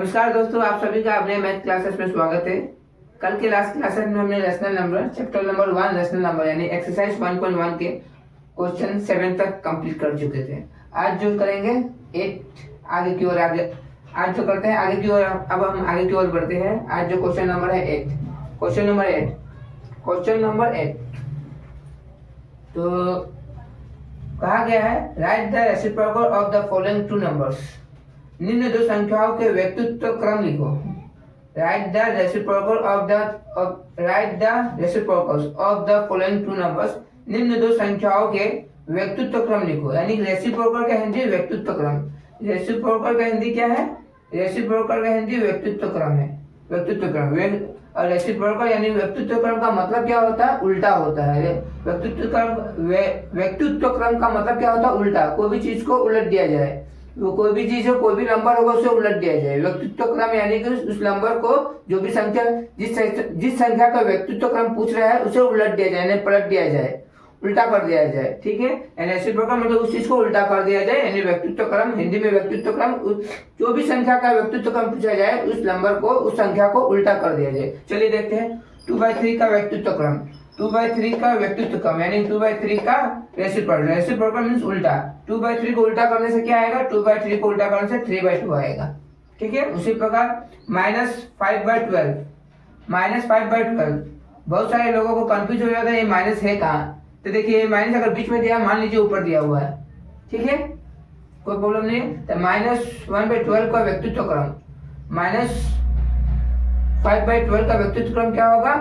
नमस्कार दोस्तों, आप सभी का अपने मैथ क्लासेस में स्वागत है। कल के लास्ट क्लासेस में हमने rational number chapter number 1 rational number यानी एक्सरसाइज 1.1 के क्वेश्चन 7 तक कंप्लीट कर चुके थे। आज जो करेंगे 8 आगे की ओर आज जो करते हैं आगे की ओर। अब हम आगे की ओर बढ़ते हैं। आज जो क्वेश्चन नंबर है 8, क्वेश्चन नंबर 8 तो कहा गया है right the reciprocal of the following two numbers. निम्न दो संख्याओं के व्यक्तित्व क्रम लिखो। Right the reciprocal of the following two numbers. निम्न दो संख्याओं के व्यक्तित्व क्रम लिखो। यानी रेसिप्रोकल का हिंदी व्यक्तित्व क्रम। रेसिप्रोकल का हिंदी क्या है? रेसिप्रोकल का हिंदी व्यक्तित्व क्रम है। व्यक्तित्व क्रम और रेसिप्रोकल यानी व्यक्तित्व क्रम का मतलब क्या होता है? उल्टा होता है। व्यक्तित्व क्रम का मतलब क्या होता है? उल्टा। कोई भी चीज को उलट दिया जाए, वो कोई भी चीज हो, कोई भी नंबर होगा उसे उलट दिया जाए। व्यक्तित्व क्रम यानी कि उस नंबर को जो भी संख्या जिस संख्या का व्यक्तित्व क्रम पूछ रहा है उसे उलट दिया जाए, पलट दिया जाए, उल्टा कर दिया जाए। ठीक है, रेसिप्रोकल मतलब उस चीज को उल्टा कर दिया जाए। यानी व्यक्तित्व क्रम, हिंदी में व्यक्तित्व क्रम, जो भी संख्या का व्यक्तित्व क्रम पूछा जाए उस नंबर को, उस संख्या को उल्टा कर दिया जाए। चलिए देखते हैं 2/3 का व्यक्तित्व क्रम। 2/3 का व्यक्तित्व क्रम यानी 2/3 का रेसिप्रोकल मींस उल्टा। 2/3 को उल्टा करने से क्या आएगा? 2/3 को उल्टा करने से 3/2 आएगा। ठीक है, उसी प्रकार -5/12। बहुत सारे लोगों को कंफ्यूज हो जाता है ये माइनस है कहाँ। तो देखिए ये माइनस अगर बीच में दिया, मान लीजिए ऊपर दिया हुआ है, ठीक है, कोई प्रॉब्लम नहीं। तो -1/12 का व्यक्तित्व क्रम, -5/12 का व्यक्तित्व क्रम क्या होगा?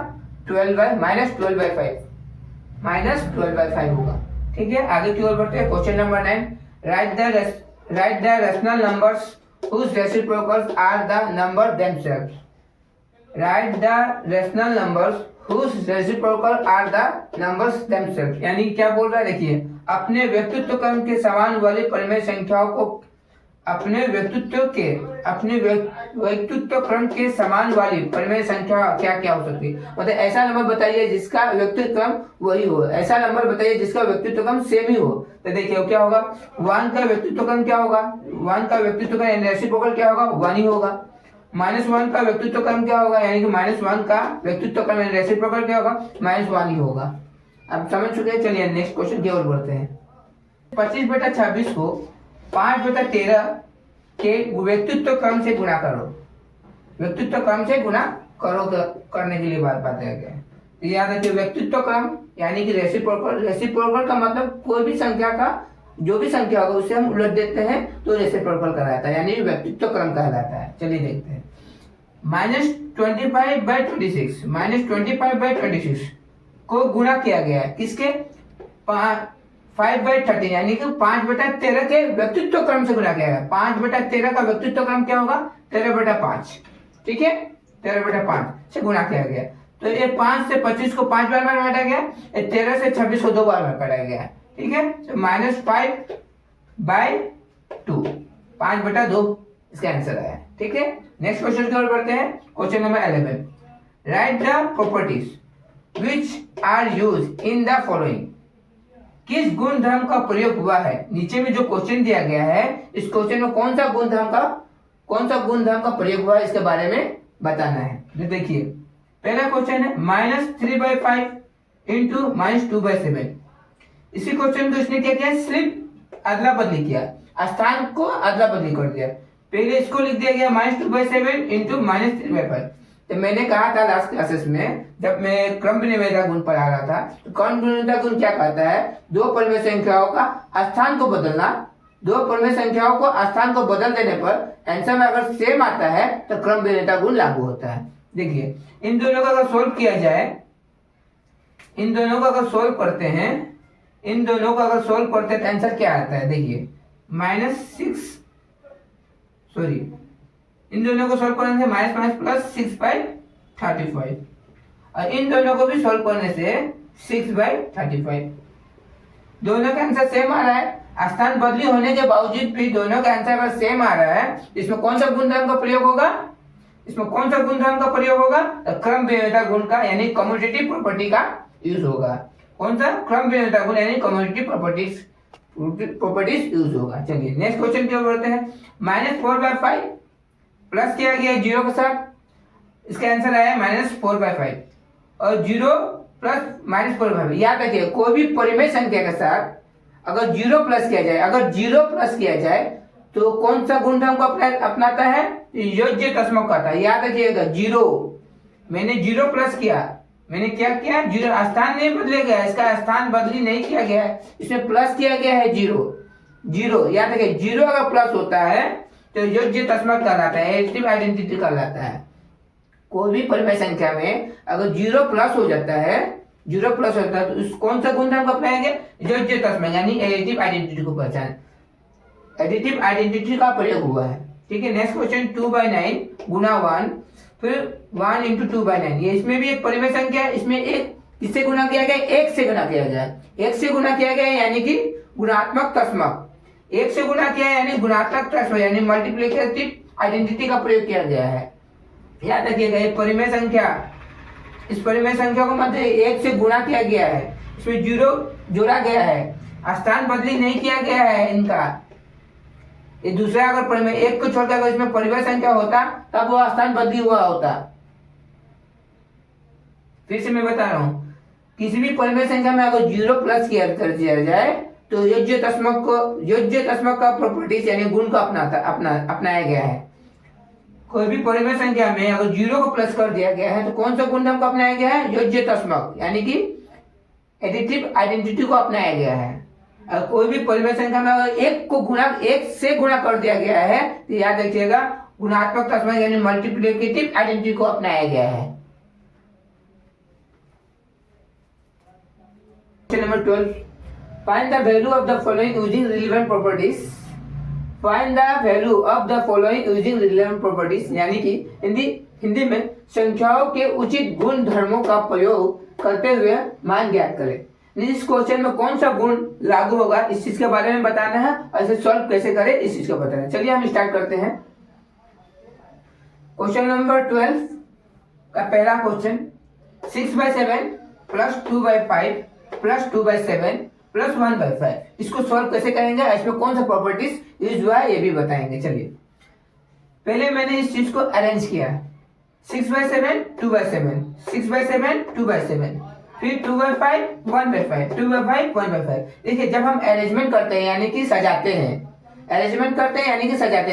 -12/5 होगा। ठीक है, आगे की ओर बढ़ते हैं। Question number 9, right the rational numbers whose reciprocals are the number themselves. Write the rational numbers whose reciprocal are the numbers themselves. यानी क्या बोल रहा है? देखिए, अपने व्यक्तित्व क्रम के समान वाली परिमेय संख्याओं को अपने व्यक्तित्व क्रम के समान वाली परिमेय संख्या क्या क्या हो सकती है? मतलब ऐसा नंबर बताइए जिसका व्यक्तित्व क्रम वही हो। ऐसा नंबर बताइए जिसका व्यक्तित्व क्रम सेम ही हो। तो देखिए क्या होगा? 1 का व्यक्तित्व क्रम क्या होगा? 1 का व्यक्तित्व क्रम रेसिप्रोकल क्या होगा? 1 ही होगा। -1 का व्यक्तित्व क्रम क्या होगा? यानी कि -1 का व्यक्तित्व क्रम रेसिप्रोकल क्या होगा? -1 ही होगा। अब समझ चुके हैं। चलिए नेक्स्ट क्वेश्चन की ओर बढ़ते हैं। 25/26 को 5/13 के व्यक्तित्व क्रम से गुणा करो। व्यक्तित्व क्रम से गुणा करो करने के लिए बात है क्या? तो याद रखिए, व्यक्तित्व क्रम यानी कि रेसिप्रोकल का मतलब कोई भी संख्या का जो भी संख्या होगा उसे हम उलट देते हैं तो रेसिप्रोकल कहलाता है, यानी व्यक्तित्व क्रम कहलाता है। चलिए देखते हैं। -25/26 को गुणा किया गया है किसके? 5/13 यानी कि 5/13 के व्यक्तित्व क्रम से गुणा किया गया। 5/13 का व्यक्तित्व क्रम क्या होगा? 13/5। ठीक है, 13/5 से गुणा किया गया। तो ये 5 से 25 को 5 बार में काटा गया, 13 से 26 को 2 बार में काटा गया। ठीक है, तो -5/2, 5/2 इसका आंसर है। ठीक है, नेक्स्ट क्वेश्चन की ओर बढ़ते हैं। Question number 11, write the properties which are used in the following. किस गुण धर्म का प्रयोग हुआ है? नीचे में जो क्वेश्चन दिया गया है, इस क्वेश्चन में कौन सा गुण धर्म का प्रयोग हुआ है इसके बारे में बताना है। तो देखिए पहला क्वेश्चन है -3/5 इंटू -2/7। इसी क्वेश्चन को इसने क्या किया? सिर्फ अदला बदली किया, स्थान को अदला बदली कर दिया। पहले इसको लिख दिया गया -2/7 इंटू -3/5। तो मैंने कहा था लास्ट क्लासेस में जब मैं क्रम विनिमेयता गुण पढ़ा रहा था, तो क्रम विनिमेयता गुण क्या कहता है? दो परिमेय संख्याओं का स्थान को बदलना। दो परिमेय संख्याओं को स्थान को बदल देने पर आंसर में अगर सेम आता है तो क्रम विनिमेयता गुण लागू होता है। देखिए इन दोनों का अगर सोल्व किया जाए, इन दोनों को अगर सोल्व करते हैं तो आंसर क्या आता है? देखिए इन दोनों को सोल्व करने से -6/35 और इन दोनों को भी सोल्व करने से 6/35। दोनों का आंसर सेम आ रहा है। स्थान बदली होने के बावजूद भी दोनों का आंसर अगर सेम आ रहा है, इसमें कौन सा गुणधर्म का प्रयोग होगा? क्रम विनिमेयता गुण का यानी कम्यूटेटिव प्रॉपर्टी का यूज होगा। कौन सा? क्रम विनिमेयता गुण यानी कम्यूटेटिव प्रॉपर्टीज यूज होगा। चलिए नेक्स्ट क्वेश्चन की ओर बढ़ते हैं। -4/5 प्लस किया गया जीरो के साथ, इसका आंसर आया -4/5 और जीरो प्लस -4/5। याद रखिए कोई भी परिमेय संख्या के साथ अगर जीरो प्लस किया जाए, अगर जीरो प्लस किया जाए तो कौन सा गुणधर्म को अपनाता है? योज्य तस्मक का आता है। याद रखिएगा जीरो, मैंने जीरो प्लस किया, मैंने क्या किया? जीरो, स्थान नहीं बदले गया, इसका स्थान बदली नहीं किया गया है, इसमें प्लस किया गया है जीरो। जीरो याद रखिए, जीरो अगर प्लस होता है तो योज्य तस्मक कहलाता है, एडिटिव आइडेंटिटी कहलाता है। कोई भी परिमेय संख्या में अगर जीरो प्लस हो जाता है, जीरो प्लस होता है तो उस कौन सा गुणधर्म को अपनाएंगे? योज्य तस्मक यानी एडिटिव आइडेंटिटी को पहचान, एडिटिव आइडेंटिटी का प्रयोग हुआ है। ठीक है, नेक्स्ट क्वेश्चन 2/9 गुना 1, फिर 1 × 2/9। ये इसमें भी एक परिमेय संख्या है, इसमें एक किससे गुना किया गया? एक से गुना किया गया, एक से गुना किया गया यानी कि गुणात्मक तस्मक, एक से गुना किया यानी गुणात्मक तस्मक यानी मल्टीप्लिकेटिव आइडेंटिटी का प्रयोग किया गया है। याद रखिएगा ये परिमेय संख्या, इस परिमेय संख्या को मध्य एक से गुणा किया गया है, इसमें जीरो जोड़ा गया है, स्थान बदली नहीं किया गया है इनका। ये दूसरा अगर परिमेय एक को छोड़कर अगर इसमें परिमेय संख्या होता तब वो स्थान बदली हुआ होता। फिर से मैं बता रहा हूं, किसी भी परिमेय संख्या में अगर जीरो प्लस किया कर दिया जाए तो योज्य तस्मक का प्रॉपर्टीज यानी गुण को अपनाया गया है। कोई भी परिमेय संख्या में अगर जीरो को प्लस कर दिया गया है तो कौन सा गुणधर्म को अपनाया गया है? योज्य तस्मक यानी कि एडिटिव आइडेंटिटी को अपनाया गया है। अगर कोई भी परिमेय संख्या में अगर एक से गुणा कर दिया गया है तो याद रखिएगा गुणात्मक तस्मक यानी मल्टीप्लिकेटिव आइडेंटिटी को अपनाया गया है। Question number 12, find the value of the following using relevant properties. Find the value of the following using relevant properties यानी कि हिंदी में संख्याओं के उचित गुण धर्मों का प्रयोग करते हुए मान ज्ञात करें। इस क्वेश्चन में कौन सा गुण लागू होगा इस चीज के बारे में बताना है और इसे सॉल्व कैसे करें इस चीज को बताना है। चलिए हम स्टार्ट करते हैं। क्वेश्चन नंबर 12 का पहला क्वेश्चन, 6/7 प्लस 2/5 प्लस 2/7 प्लस 1/5, इसको सॉल्व कैसे करेंगे, इसमें कौन सा प्रॉपर्टीज यूज हुआ है ये भी बताएंगे। चलिए पहले मैंने इस चीज को अरेंज किया, 6/7 2/7, 6/7 2/7, फिर 2/5 1/5, 2/5 1/5। देखिए जब हम अरेंजमेंट करते हैं यानी कि सजाते हैं,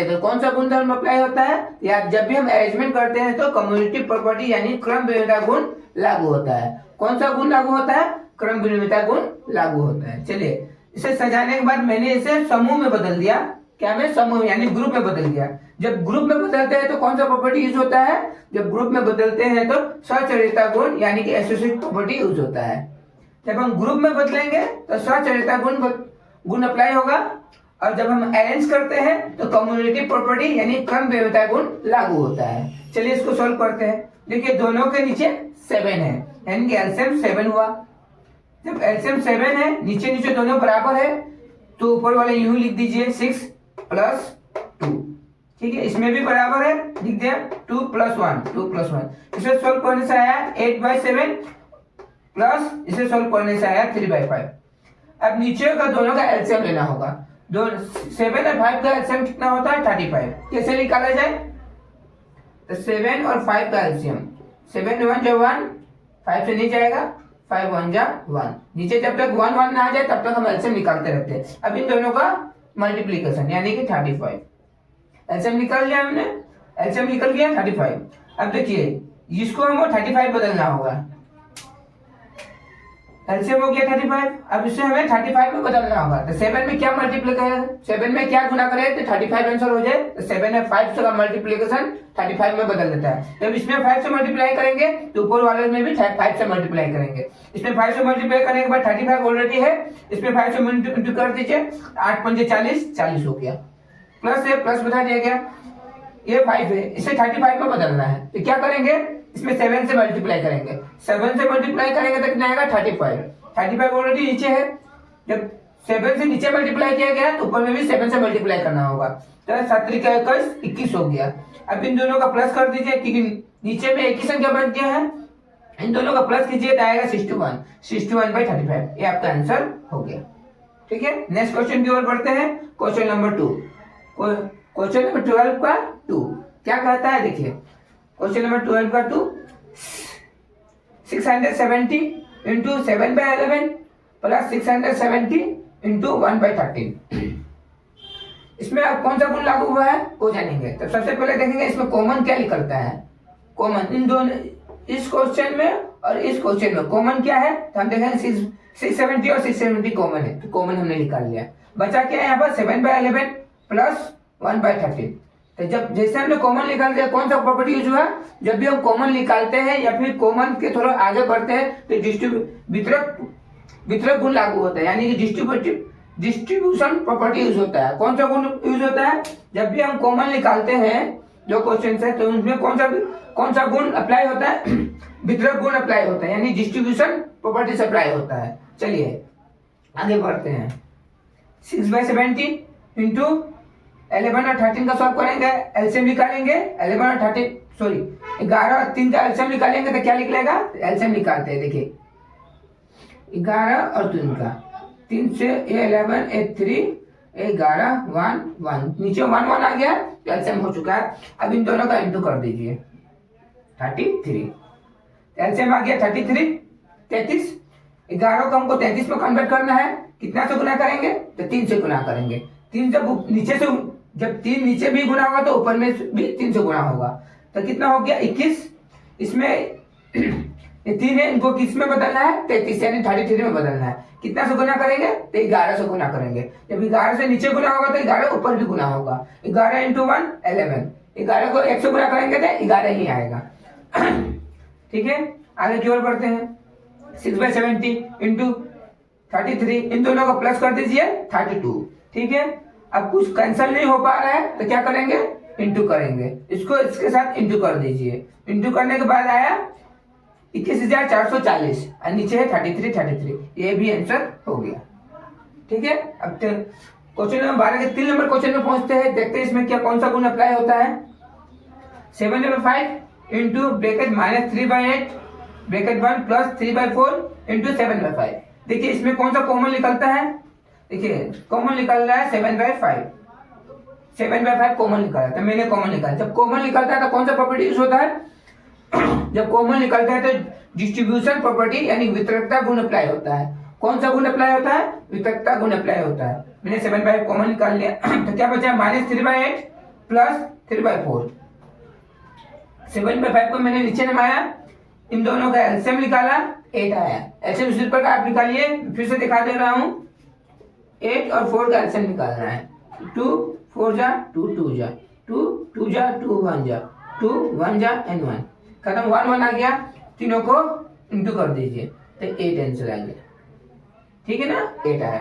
तो कौन सा गुणधर्म अप्लाई होता है? या जब भी हम अरेंजमेंट करते हैं तो कम्युटेटिव प्रॉपर्टी यानी क्रम विनिमयता गुण लागू होता है। कौन सा गुण लागू होता है? क्रम विनिमयता गुण लागू होता है। चलिए इसे सजाने के बाद मैंने इसे समूह में बदल दिया। क्या में? समूह यानी ग्रुप में बदल दिया। जब ग्रुप में बदलते हैं तो कौन सा प्रॉपर्टी यूज होता है? जब ग्रुप में बदलते हैं तो सचरिता गुण यानी कि एसोसिएट प्रॉपर्टी यूज होता है। जब हम ग्रुप में बदलेंगे तो सचरिता गुण अप्लाई होगा, और जब हम अरेंज करते हैं तो कम्युटेटिव प्रॉपर्टी यानी क्रम विनिमयता गुण लागू होता है। चलिए इसको सॉल्व करते हैं। देखिए दोनों के नीचे 7 है यानी कि एलसीएम 7 हुआ। जब एलसीएम 7 है, नीचे दोनों बराबर है तो ऊपर वाले यूं लिख दीजिए 6 + 2। ठीक है, इसमें भी बराबर है, लिख दिया 2 + 1, 2 + 1। इसे सॉल्व करने से आया 8/7 प्लस इसे सॉल्व करने से आया 3/5। अब नीचे का दोनों का एलसीएम लेना होगा। 7 और 5 का एलसीएम कितना होता है? 35। कैसे निकाला जाए? तो 7 और 5 का एलसीएम, 7 1 × 1, 5 से नहीं जाएगा, 5 1 × 1। नीचे जब तक 1 1 ना आ जाए तब तक हम एलसीएम निकालते रहते हैं। अब इन दोनों का मल्टीप्लीकेशन यानी कि 35। एलसीएम निकाल लिया हमने, एलसीएम निकल गया 35। अब देखिए इसको हमको 35 बदलना होगा। एलसीएम हो गया 35, अब इसे हमें 35 में बदलना होगा। तो 7 में क्या मल्टीप्लाई करें, 7 में क्या गुना करें तो 35 आंसर हो जाए। तो 7 में 5 से का मल्टीप्लीकेशन 35 में बदल देता है। जब इसमें 5 से मल्टीप्लाई करेंगे तो ऊपर वाले में भी 5 से मल्टीप्लाई करेंगे। इसमें 5 से मल्टीप्लाई करने के बाद 35 ऑलरेडी है, इसमें 5 से मल्टीप्लाई कर दीजिए, 8 पंजे 40, 40 हो गया। प्लस है, प्लस बता दिया गया, ये 5 है, इसे 35 में बदलना है। तो क्या करेंगे, इसमें 7 से मल्टीप्लाई करेंगे, 7 से मल्टीप्लाई करेंगे तो कितना आएगा 35 ऑलरेडी नीचे है। जब 7 से नीचे मल्टीप्लाई किया गया तो ऊपर में भी 7 से मल्टीप्लाई करना होगा। तो 7 × 21 21 हो गया। अब इन दोनों का प्लस कर दीजिए क्योंकि नीचे में एक ही संख्या बन गया है। इन दोनों का प्लस कीजिए तो आएगा 61/35। ये आपका आंसर हो गया। ठीक है, नेक्स्ट क्वेश्चन की ओर बढ़ते हैं। क्वेश्चन नंबर 2, क्वेश्चन नंबर 12 का 2, क्या कहता है देखिए, क्वेश्चन नंबर 12 का 2, 670 इंटू 7/11 प्लस 670 इंटू 1/13। इसमें अब कौन सा गुण लागू हुआ है वो जानेंगे। तो सबसे पहले देखेंगे इसमें कॉमन क्या निकलता है। कॉमन इन दोनों, इस क्वेश्चन में और इस क्वेश्चन में कॉमन क्या है, तो हम देखेंगे 670 और 670 कॉमन है, तो कॉमन हमने निकाल लिया। बचा क्या है यहाँ पर 7/11 प्लस 1/13। तो जब जैसे हमने कॉमन निकाल दिया, कौन सा प्रॉपर्टी यूज हुआ, जब भी हम कॉमन निकालते हैं या फिर कॉमन के थोड़ा आगे बढ़ते हैं तो वितरक गुण लागू होता है, यानी कि डिस्ट्रीब्यूशन प्रॉपर्टी यूज होता है। कौन सा गुण यूज होता है, जब भी हम कॉमन निकालते हैं जो क्वेश्चन है, तो उसमें कौन सा गुण अप्लाई होता है, वितरक गुण अप्लाई होता है, यानी डिस्ट्रीब्यूशन प्रॉपर्टी से अप्लाई होता है। चलिए आगे बढ़ते हैं। 6/70 इंटू 11 और 13 का सॉल्व करेंगे, एलसीएम निकालेंगे। 11 और 13 सॉरी 11 और 3 का एलसीएम निकालेंगे तो क्या निकलेगा, एलसीएम निकालते हैं। देखिए 11 और 3 का, 3 से 11 8 3 11 1 1, नीचे 1 1 आ गया तो एलसीएम हो चुका है। अब इन दोनों का इंटू कर दीजिए 33, एलसीएम आ गया 33 33। 11 को हमको 33 में कन्वर्ट करना है, कितना से गुना करेंगे, तो 3 से गुना करेंगे। 3 जब नीचे से, जब 3 नीचे भी गुना होगा तो ऊपर में भी 3 से गुना होगा, तो कितना हो गया 21। इसमें ये 3 है, इनको किस में बदलना है, 33 यानी 33 में बदलना है। कितना से गुना करेंगे, तो 11 से गुना करेंगे। जब 11 से नीचे गुना होगा तो 11 ऊपर भी गुना होगा। 11 इंटू 1 11, 11 को 1 से गुना करेंगे तो 11 ही आएगा। ठीक है, आगे की ओर बढ़ते हैं। 6/70 इंटू 33, इन दोनों को प्लस कर दीजिए 32। ठीक है, अब कुछ कैंसिल नहीं हो पा रहा है तो क्या करेंगे, इंटू करेंगे। इसको इसके साथ इंटू कर दीजिए। इंटू करने के बाद आया 21,440 और नीचे है 33। ये भी आंसर हो गया। ठीक है, अब क्वेश्चन नंबर 12 के 3 नंबर क्वेश्चन में पहुंचते हैं। देखते हैं इसमें क्या कौन सा गुण अप्लाई होता है। 7/5 into bracket -3/8 bracket 1 plus 3/4 into 7/5। देखिए इसमें कौन सा कॉमन निकलता है, देखिए कॉमन निकल रहा है 7/5। 7/5 कॉमन निकला, तो मैंने कॉमन निकाला। जब कॉमन निकलता है तो कौन सा प्रॉपर्टी यूज होता है, जब कॉमन निकलता है तो डिस्ट्रीब्यूशन प्रॉपर्टी यानी वितरकता गुण अप्लाई होता है। कौन सा गुण अप्लाई होता है, वितरकता गुण अप्लाई होता है। मैंने 7/5 कॉमन निकाल लिया तो क्या बचा -3/8 प्लस 3/4। 7/5 को मैंने नीचे नमाया, इन दोनों का एलसीएम निकाला 8 आया। एलसीएम इसी पर आप निकालिए, फिर से दिखा दे रहा हूं। 8 और 4 का एलसीएम निकालना है। 2 4 जा 2 2 जा 2 2 जा 2 1 जा 2 1 जा एंड 1 खत्म। 1 1 आ गया, तीनों को इंटू कर दीजिए तो 8 आंसर आ गया। ठीक है ना, 8 आया।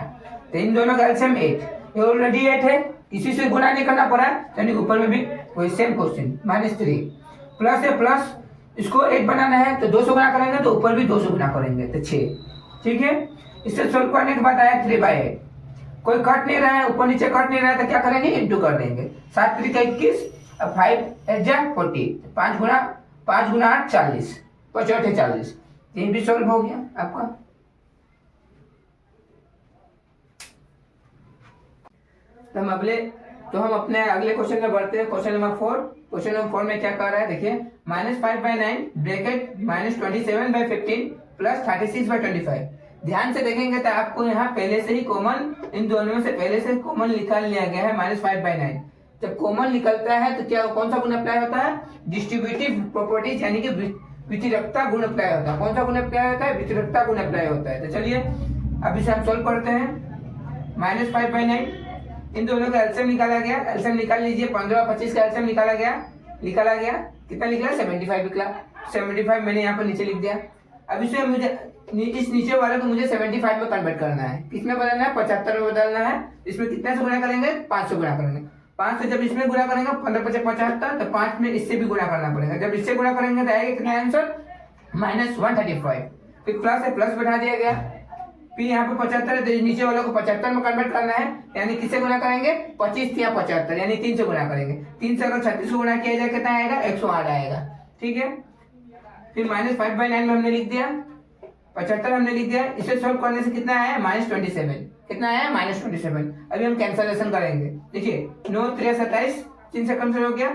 तो इन दोनों का एलसीएम 8, ये ऑलरेडी 8 है, इसी से गुना नहीं करना पड़ा, यानी ऊपर में भी वही सेम क्वेश्चन -3 प्लस है प्लस, इसको 8 बनाना है तो 2 से गुना करेंगे तो ऊपर भी 2 से गुना करेंगे तो 6। ठीक है, इससे सोल्व करने के बाद आया 3/8। कोई कट नहीं रहा है, ऊपर नीचे कट नहीं रहा है तो क्या करेंगे, इंटू कर देंगे। 7 3 का 21 और 5 8 जा 40, 5 गुना 8 40, 45 40। ये भी सोल्व हो गया आपका। तो हम अपने अगले क्वेश्चन में बढ़ते हैं। Question number 4। क्वेश्चन नंबर 4 में क्या कह रहा है देखिए, -5/9 ब्रैकेट -27/15 प्लस 36/25। ध्यान से देखेंगे तो आपको यहाँ पहले से ही कॉमन, इन दोनों में से पहले से कॉमन निकाल लिया गया है -5/9। जब कॉमन निकलता है तो क्या कौन सा गुण अप्लाई होता है, डिस्ट्रीब्यूटिव प्रॉपर्टीज यानी कि वितरकता गुण अप्लाई होता है। कौन सा गुण अप्लाई होता है, वितरकता गुण अप्लाई होता है। तो चलिए अब इसे हम सोल्व करते हैं। -5/9, इन दोनों का एलसीएम निकाला गया। एलसीएम निकाल लीजिए, 15 और 25 का एलसीएम निकाला गया। कितना निकला, 75 निकला। 75 मैंने यहाँ पर नीचे लिख दिया। अब इसमें मुझे इस नीचे वाले को मुझे 75 में कन्वर्ट करना है। किसमें बदलना है, 75 में बदलना है। इसमें कितने से गुणा करेंगे, 5 से गुणा करेंगे। 5 से जब इसमें गुणा करेंगे 15 5 75, तो 5 में इससे भी गुणा करना पड़ेगा। जब इससे गुणा करेंगे तो आएगा कितना आंसर, -135। फिर प्लस है, प्लस बैठा दिया गया। फिर यहाँ पे 75 है तो नीचे वालों को 75 में कन्वर्ट करना है, यानी किससे गुणा करेंगे, 25 या 75 यानी 3 से गुणा करेंगे। 3 से अगर 36 को गुणा किया जाए कितना आएगा, 108 आएगा। ठीक है, फिर -5/9 में हमने लिख दिया, 75 हमने लिख दिया। इसे सोल्व करने से कितना आया, -27। कितना आया, -27। अभी हम कैंसलेशन करेंगे। देखिए 9 3 27, 3 से कैंसिल हो गया।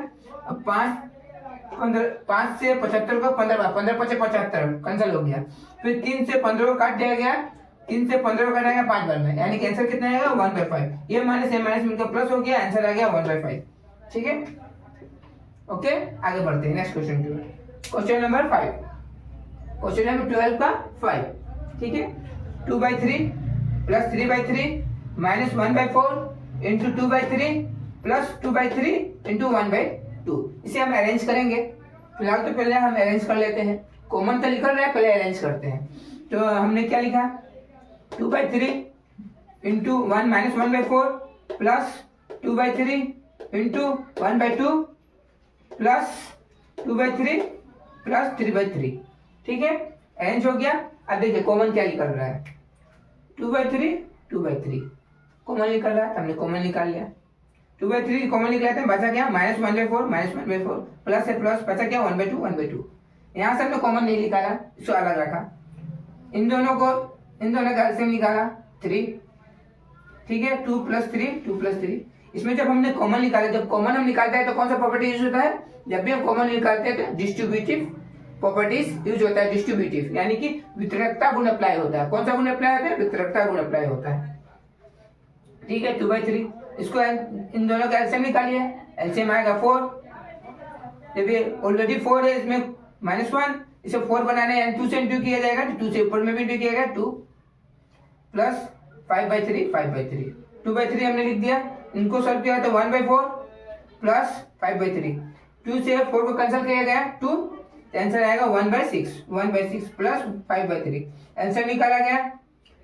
अब 5 से 75 को 15 5 75 कैंसिल हो गया। फिर 3 से 15 को काट दिया गया, 3 से 15 को काटा गया 5 बार में, यानी कि आंसर कितना आएगा 1/5। ये माइनस ये माइनस मिलकर प्लस हो गया, आंसर आ गया 1/5। ठीक है, ओके आगे बढ़ते हैं नेक्स्ट क्वेश्चन की ओर। क्वेश्चन नंबर 5, क्वेश्चन नंबर 12 का 5। ठीक है, 2/3 plus 3/3 minus 1/4 into 2/3 plus 2/3 into 1/2। इसे हम अरेंज करेंगे। फिलहाल तो पहले हम अरेंज कर लेते हैं, कॉमन तो निकल रहा है, पहले अरेंज करते हैं। तो हमने क्या लिखा, 2/3 into 1 minus 1/4 plus 2/3 into 1/2 plus 2/3 plus 3/3। ठीक है, अरेंज हो गया। अब देखिए कॉमन क्या निकल रहा है, 2/3 कॉमन निकल रहा है, हमने कॉमन निकाल लिया। 2/3 कॉमन निकला था, बचा क्या माइनस 1/4 प्लस है प्लस, बचा क्या 1/2। यहाँ से हमने कॉमन नहीं निकाला, इसको अलग रखा। इन दोनों का एलसीएम निकाला 3। ठीक है, 2 + 3। इसमें जब हमने कॉमन निकाला, जब कॉमन हम निकालते हैं तो कौन सा प्रॉपर्टी यूज होता है, जब भी हम कॉमन निकालते हैं तो डिस्ट्रीब्यूटिव प्रॉपर्टीज यूज होता है। डिस्ट्रीब्यूटिव यानी कि वितरकता गुण अप्लाई होता है। कौन सा गुण अप्लाई होता है, वितरकता गुण अप्लाई होता है। ठीक है, 2/3 इसको इन दोनों का एलसीएम निकालिए, एलसीएम आएगा 4। जब ये ऑलरेडी 4 है, इसमें -1, इसे 4 बनाने यानी 2 से इंटू किया जाएगा, 2 से ऊपर में भी इंटू किया जाएगा 2 प्लस 5/3 2/3 हमने लिख दिया। इनको सॉल्व किया तो 1/4 प्लस 5/3, 2 से 4 को कैंसिल किया गया 2, आंसर आएगा 1/6 प्लस 5/3। आंसर निकाला गया।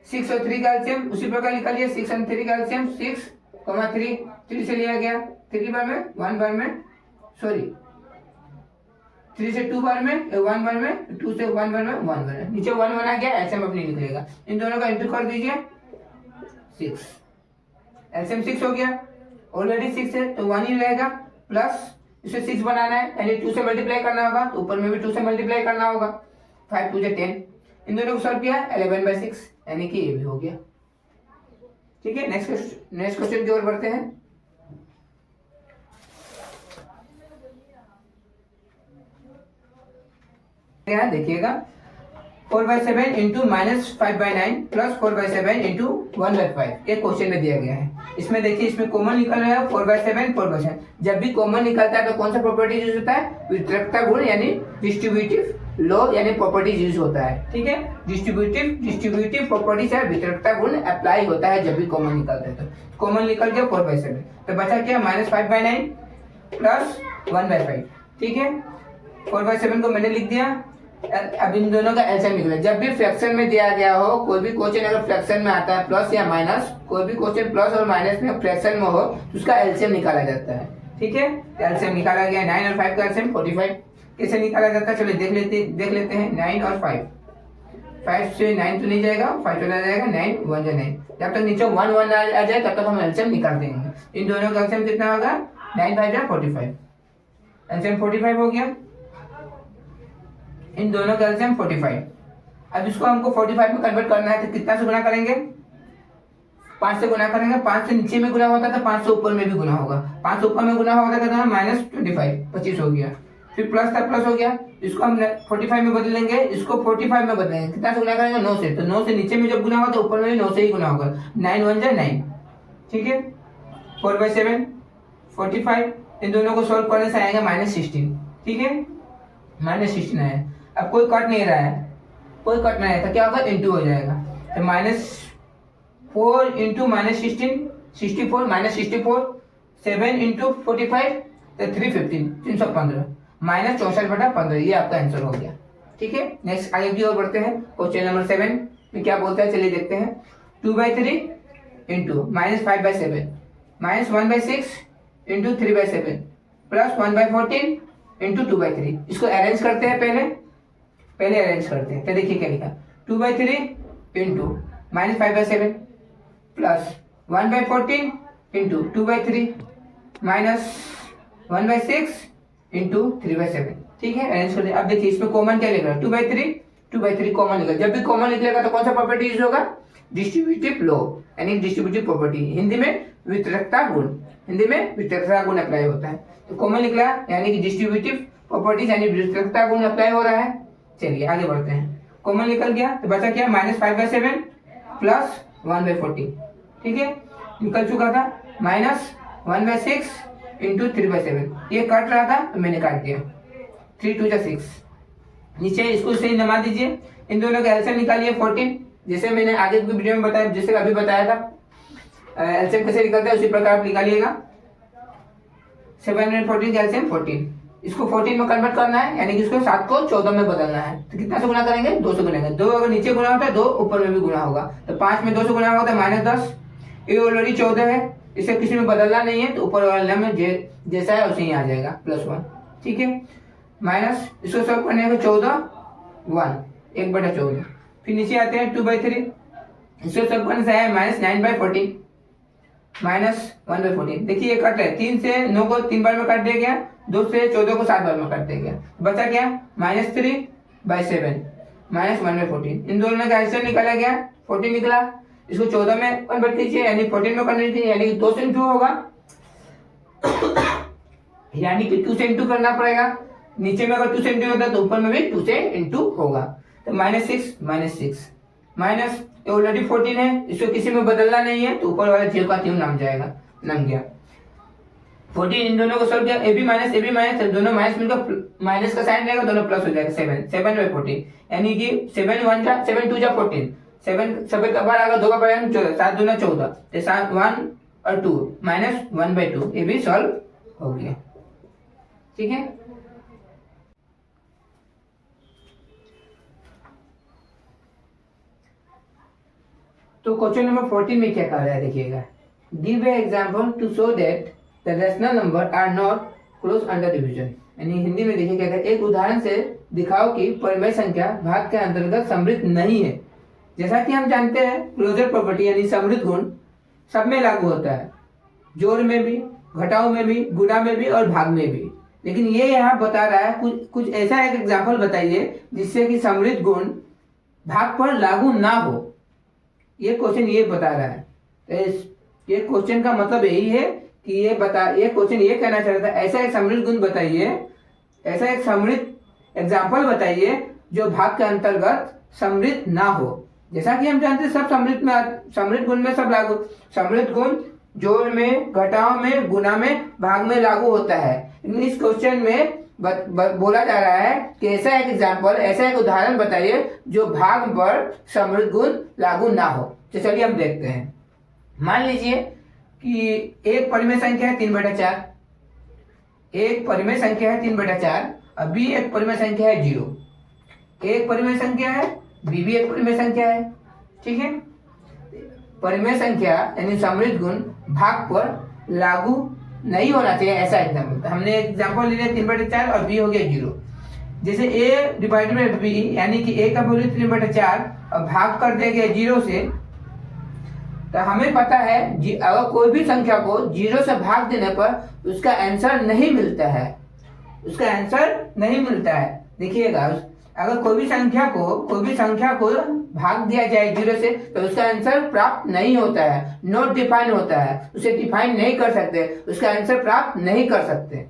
6 और 3 का एलसीएम उसी प्रकार निकालिए, 6 और 3 का एलसीएम 6, 3 से लिया गया 3 बार में 1 बार में, सॉरी 3 से 2 बार में 1 बार में, 2 से 1 बार में 1 बार में, नीचे 1 बना गया, एलसीएम अपनी निकलेगा। इन दोनों का इंटू कर दीजिए 6, एलसीएम 6 हो गया। ऑलरेडी 6 है तो 1 ही रहेगा, प्लस इसे 6 बनाना है यानी 2 से मल्टीप्लाई करना होगा, तो ऊपर में भी 2 से मल्टीप्लाई करना होगा, 5 2 10। इन दोनों को सॉल्व किया 11/6 यानी कि ये भी हो गया। ठीक है, नेक्स्ट क्वेश्चन की ओर बढ़ते हैं। यहाँ देखिएगा 4/7 इंटू -5/9 प्लस 4/7 इंटू 1/5 ये क्वेश्चन में दिया गया है। इसमें देखिए, इसमें कॉमन निकल रहा है 4/7। जब भी कॉमन निकलता है तो कौन सा प्रॉपर्टी यूज होता है, वितरकता गुण यानी डिस्ट्रीब्यूटिव लॉ यानी प्रॉपर्टीज यूज होता है। ठीक है, डिस्ट्रीब्यूटिव प्रॉपर्टीज है, वितरकता गुण अप्लाई होता है जब भी कॉमन निकलता है। तो कॉमन निकल गया 4/7, तो बचा क्या -5/9 प्लस 1/5। ठीक है, 4/7 को मैंने लिख दिया। अब इन दोनों का एलसीएम निकला। जब भी फ्रैक्शन में दिया गया हो, कोई भी क्वेश्चन अगर फ्रैक्शन में आता है प्लस या माइनस, कोई भी क्वेश्चन प्लस और माइनस में फ्रैक्शन में हो तो उसका एलसीएम निकाला जाता है। ठीक है, एलसीएम निकाला गया 9 और 5 का एलसीएम 45। कैसे निकाला जाता है चलिए देख लेते हैं। 9 और 5 से 9 तो नहीं जाएगा, 5 चला जाएगा, 9 1 जा 9। जब तक नीचे 1 1 आ जाए तब तक हम एलसीएम निकाल देंगे। इन दोनों का एलसीएम कितना होगा, 9 5 जा 45, एलसीएम 45 हो गया। इन दोनों का एलसीएम 45। अब इसको हमको 45 में कन्वर्ट करना है तो कितना से गुना करेंगे, 5 से गुना करेंगे। 5 से नीचे में गुना होता है तो 5 से ऊपर में भी गुना होगा, 5 से ऊपर में गुना होगा तो -25 25 हो गया। फिर प्लस था प्लस हो गया, इसको हम 45 में बदलेंगे, इसको 45 में बदलेंगे। कितना से गुना करेंगे, 9 से। तो 9 से नीचे में जब गुना होगा तो ऊपर में भी 9 से ही गुना होगा, 9 1 जा 9। ठीक है, 4/7 45, इन दोनों को सोल्व करने से आएगा -16। ठीक है, -16 आया। अब कोई कट नहीं रहा है, कोई कट नहीं था, क्या होगा इंटू हो जाएगा। तो -4 इंटू -16 64 -64 7 इंटू 45 तो 315 315 -64/15 ये आपका आंसर हो गया। ठीक है, नेक्स्ट आगे की ओर बढ़ते हैं। क्वेश्चन नंबर 7 में क्या बोलता है चलिए देखते हैं। 2/3 इंटू -5/7 -1/6 इंटू 3/7 प्लस 1/14 इंटू 2/3। इसको अरेंज करते हैं, पहले अरेंज करते हैं। तो देखिए क्या लिखा, 2/3 into -5/7 plus 1/14 into 2/3 minus 1/6 into 3/7। ठीक है, अरेंज कर दिया। अब देखिए इसमें कॉमन क्या निकला, 2/3 कॉमन निकला। जब भी कॉमन निकलेगा तो कौन सा प्रॉपर्टी यूज होगा, डिस्ट्रीब्यूटिव लॉ यानी डिस्ट्रीब्यूटिव प्रॉपर्टी, हिंदी में वितरकता गुण। हिंदी में विस्तृतता गुण अप्लाई होता है। तो कॉमन निकला, यानी कि डिस्ट्रीब्यूटिव प्रॉपर्टीज यानी विस्तृतता गुण अप्लाई हो रहा है। चलिए आगे बढ़ते हैं। कॉमन निकल गया तो बचा क्या, -5/7 प्लस 1/14। ठीक है, निकल चुका था। -1/6 इंटू 3/7, ये कट रहा था तो मैंने काट दिया। 3 2 6। नीचे इसको सही नमा दीजिए। इन दोनों का एलसीएम निकालिए 14, जैसे मैंने आगे की वीडियो में बताया, जैसे अभी बताया था एलसीएम कैसे निकलता है उसी प्रकार आप निकालिएगा। 714 का एलसीएम 14, इसको 14 में कन्वर्ट करना है, यानी कि इसको 7 को 14 में बदलना है। तो कितना से गुना करेंगे, 2 से गुना करेंगे। 2 अगर नीचे गुना होता है 2 ऊपर में भी गुना होगा, तो 5 में 2 से गुना होगा तो -10। ये ऑलरेडी 14 है, इसे किसी में बदलना नहीं है, तो ऊपर वाले में जैसा है उसे ही आ जाएगा +1। ठीक है, माइनस इसको सॉल्व करने का 14 1 1/14। फिर नीचे आते हैं 2/3, इसको सॉल्व करने से है -9/14 -1/14। देखिए ये कट है, 3 से 9 को 3 बार में काट दिया गया, 2 से 14 को 7 बार में काट दिया गया। बचा क्या, -3/7 -1/14। इन दोनों का आंसर निकाला गया 14 निकला। इसको 14 में कन्वर्ट कीजिए, यानी 14 में कन्वर्ट कीजिए, यानी कि 2 से इंटू होगा, यानी कि 2 से इंटू करना पड़ेगा। नीचे में अगर 2 से इंटू होता है तो ऊपर में भी 2 से इंटू होगा। तो -6 माइनस ऑलरेडी 14 है, इसको किसी में बदलना नहीं है, तो ऊपर वाला 0 का क्यों नाम जाएगा, नम गया। 14 इन दोनों को सॉल्व किया, ए बी माइनस दोनों माइनस मिलकर माइनस का साइन रहेगा, दोनों प्लस हो जाएगा। 7/14, यानी कि 7 2 जा 14, 7 का बार अगर 2 का बार 14, 7 दूना 14, 7 1 और 2 -1/2, ये भी सॉल्व हो गया। ठीक है, तो क्वेश्चन नंबर 14 में क्या कह रहा है देखिएगा। Give a example to show that the rational number are not close under division, यानी हिंदी में देखिए क्या कहता है, एक उदाहरण से दिखाओ कि परिमेय संख्या भाग के अंतर्गत समृद्ध नहीं है। जैसा कि हम जानते हैं क्लोजर प्रॉपर्टी यानी समृद्ध गुण सब में लागू होता है, जोड़ में भी, घटाओ में भी, गुणा में भी और भाग में भी। लेकिन ये यहाँ बता रहा है कुछ ऐसा एक एग्जाम्पल बताइए जिससे कि समृद्ध गुण भाग पर लागू ना हो। ये क्वेश्चन ये बता रहा है। ये क्वेश्चन का मतलब यही है कि ये क्वेश्चन ये कहना चाहता है, ऐसा एक समृद्ध गुण बताइए, ऐसा एक समृद्ध एग्जाम्पल बताइए जो भाग के अंतर्गत समृद्ध ना हो। जैसा कि हम जानते हैं सब समृद्ध गुण में सब लागू, समृद्ध गुण जोड़ में, घटाव में, गुणा में, भाग में लागू होता है। इस क्वेश्चन में बोला जा रहा है कि ऐसा एक एग्जाम्पल, ऐसा एक उदाहरण बताइए जो भाग पर समृद्ध गुण लागू ना हो। तो चलिए हम देखते हैं। मान लीजिए कि एक परिमेय संख्या है 3/4, एक परिमेय संख्या है 3/4, अभी एक परिमेय संख्या है 0। एक परिमेय संख्या है, बी भी एक परिमेय संख्या है। ठीक है, परिमेय संख्या यानी समृद्ध गुण भाग पर लागू नहीं होना चाहिए, ऐसा एग्जाम्पल। हमने एग्जाम्पल ले लिया 3/4 और बी हो गया 0। जैसे a डिवाइडेड बाई बी, यानी कि a का वैल्यू 3/4 और भाग कर दिया गया 0 से, तो हमें पता है अगर कोई भी संख्या को 0 से भाग देने पर उसका आंसर नहीं मिलता है, उसका आंसर नहीं मिलता है। देखिएगा, अगर कोई भी संख्या को भाग दिया जाए 0 से तो उसका आंसर प्राप्त नहीं होता है, नॉट डिफाइन होता है, उसे डिफाइन नहीं कर सकते, उसका आंसर प्राप्त नहीं कर सकते।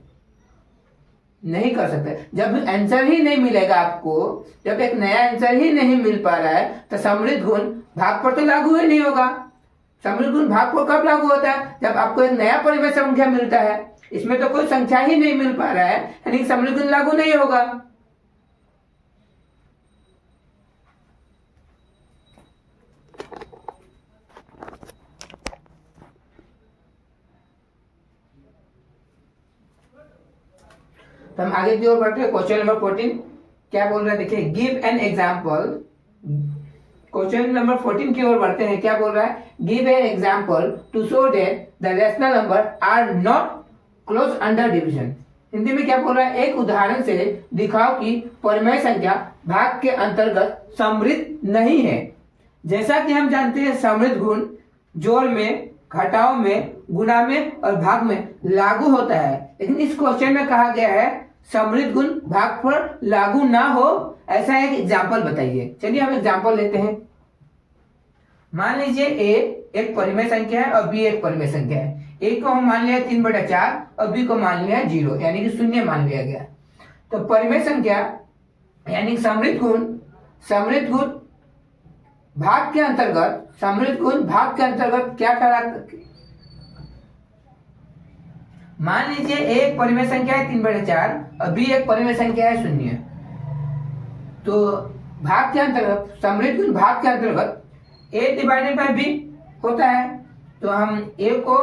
जब आंसर ही नहीं मिलेगा आपको, जब एक नया आंसर ही नहीं मिल पा रहा है, तो समृद्ध गुण भाग पर तो लागू ही नहीं होगा। समृद्ध गुण भाग पर कब लागू होता है, जब आपको एक नया परिमेय संख्या मिलता है। इसमें तो कोई संख्या ही नहीं मिल पा रहा है, यानी समृद्ध गुण लागू नहीं होगा। तो हम आगे की ओर बढ़ते हैं। क्वेश्चन नंबर 14 क्या बोल रहा है देखिए, give an example. Question number 14 की ओर बढ़ते हैं। क्या बोल रहा है, give an example to show that the rational number are not close under division. Hindi में क्या बोल रहा है, एक उदाहरण से दिखाओ कि परिमेय संख्या भाग के अंतर्गत समृद्ध नहीं है। जैसा कि हम जानते हैं समृद्ध गुण जोड़ में, घटाव में, गुणा में और भाग में लागू होता है, लेकिन इस क्वेश्चन में कहा गया है समृद्ध गुण भाग पर लागू ना हो, ऐसा एक एग्जाम्पल बताइए। चलिए हम एग्जाम्पल लेते हैं। मान लीजिए a एक परिमेय संख्या है और b एक परिमेय संख्या है। ए को हम मान लिया 3/4 और बी को मान लिया 0, यानी कि शून्य मान लिया गया। तो परिमेय संख्या यानी समृद्ध गुण भाग के अंतर्गत क्या कहलाता। मान लीजिए एक परिमेय संख्या है 3/4 और बी एक परिमेय संख्या है 0। तो भाग के अंतर्गत समृद्ध गुण भाग के अंतर्गत a डिवाइडेड बाय b होता है। तो हम a को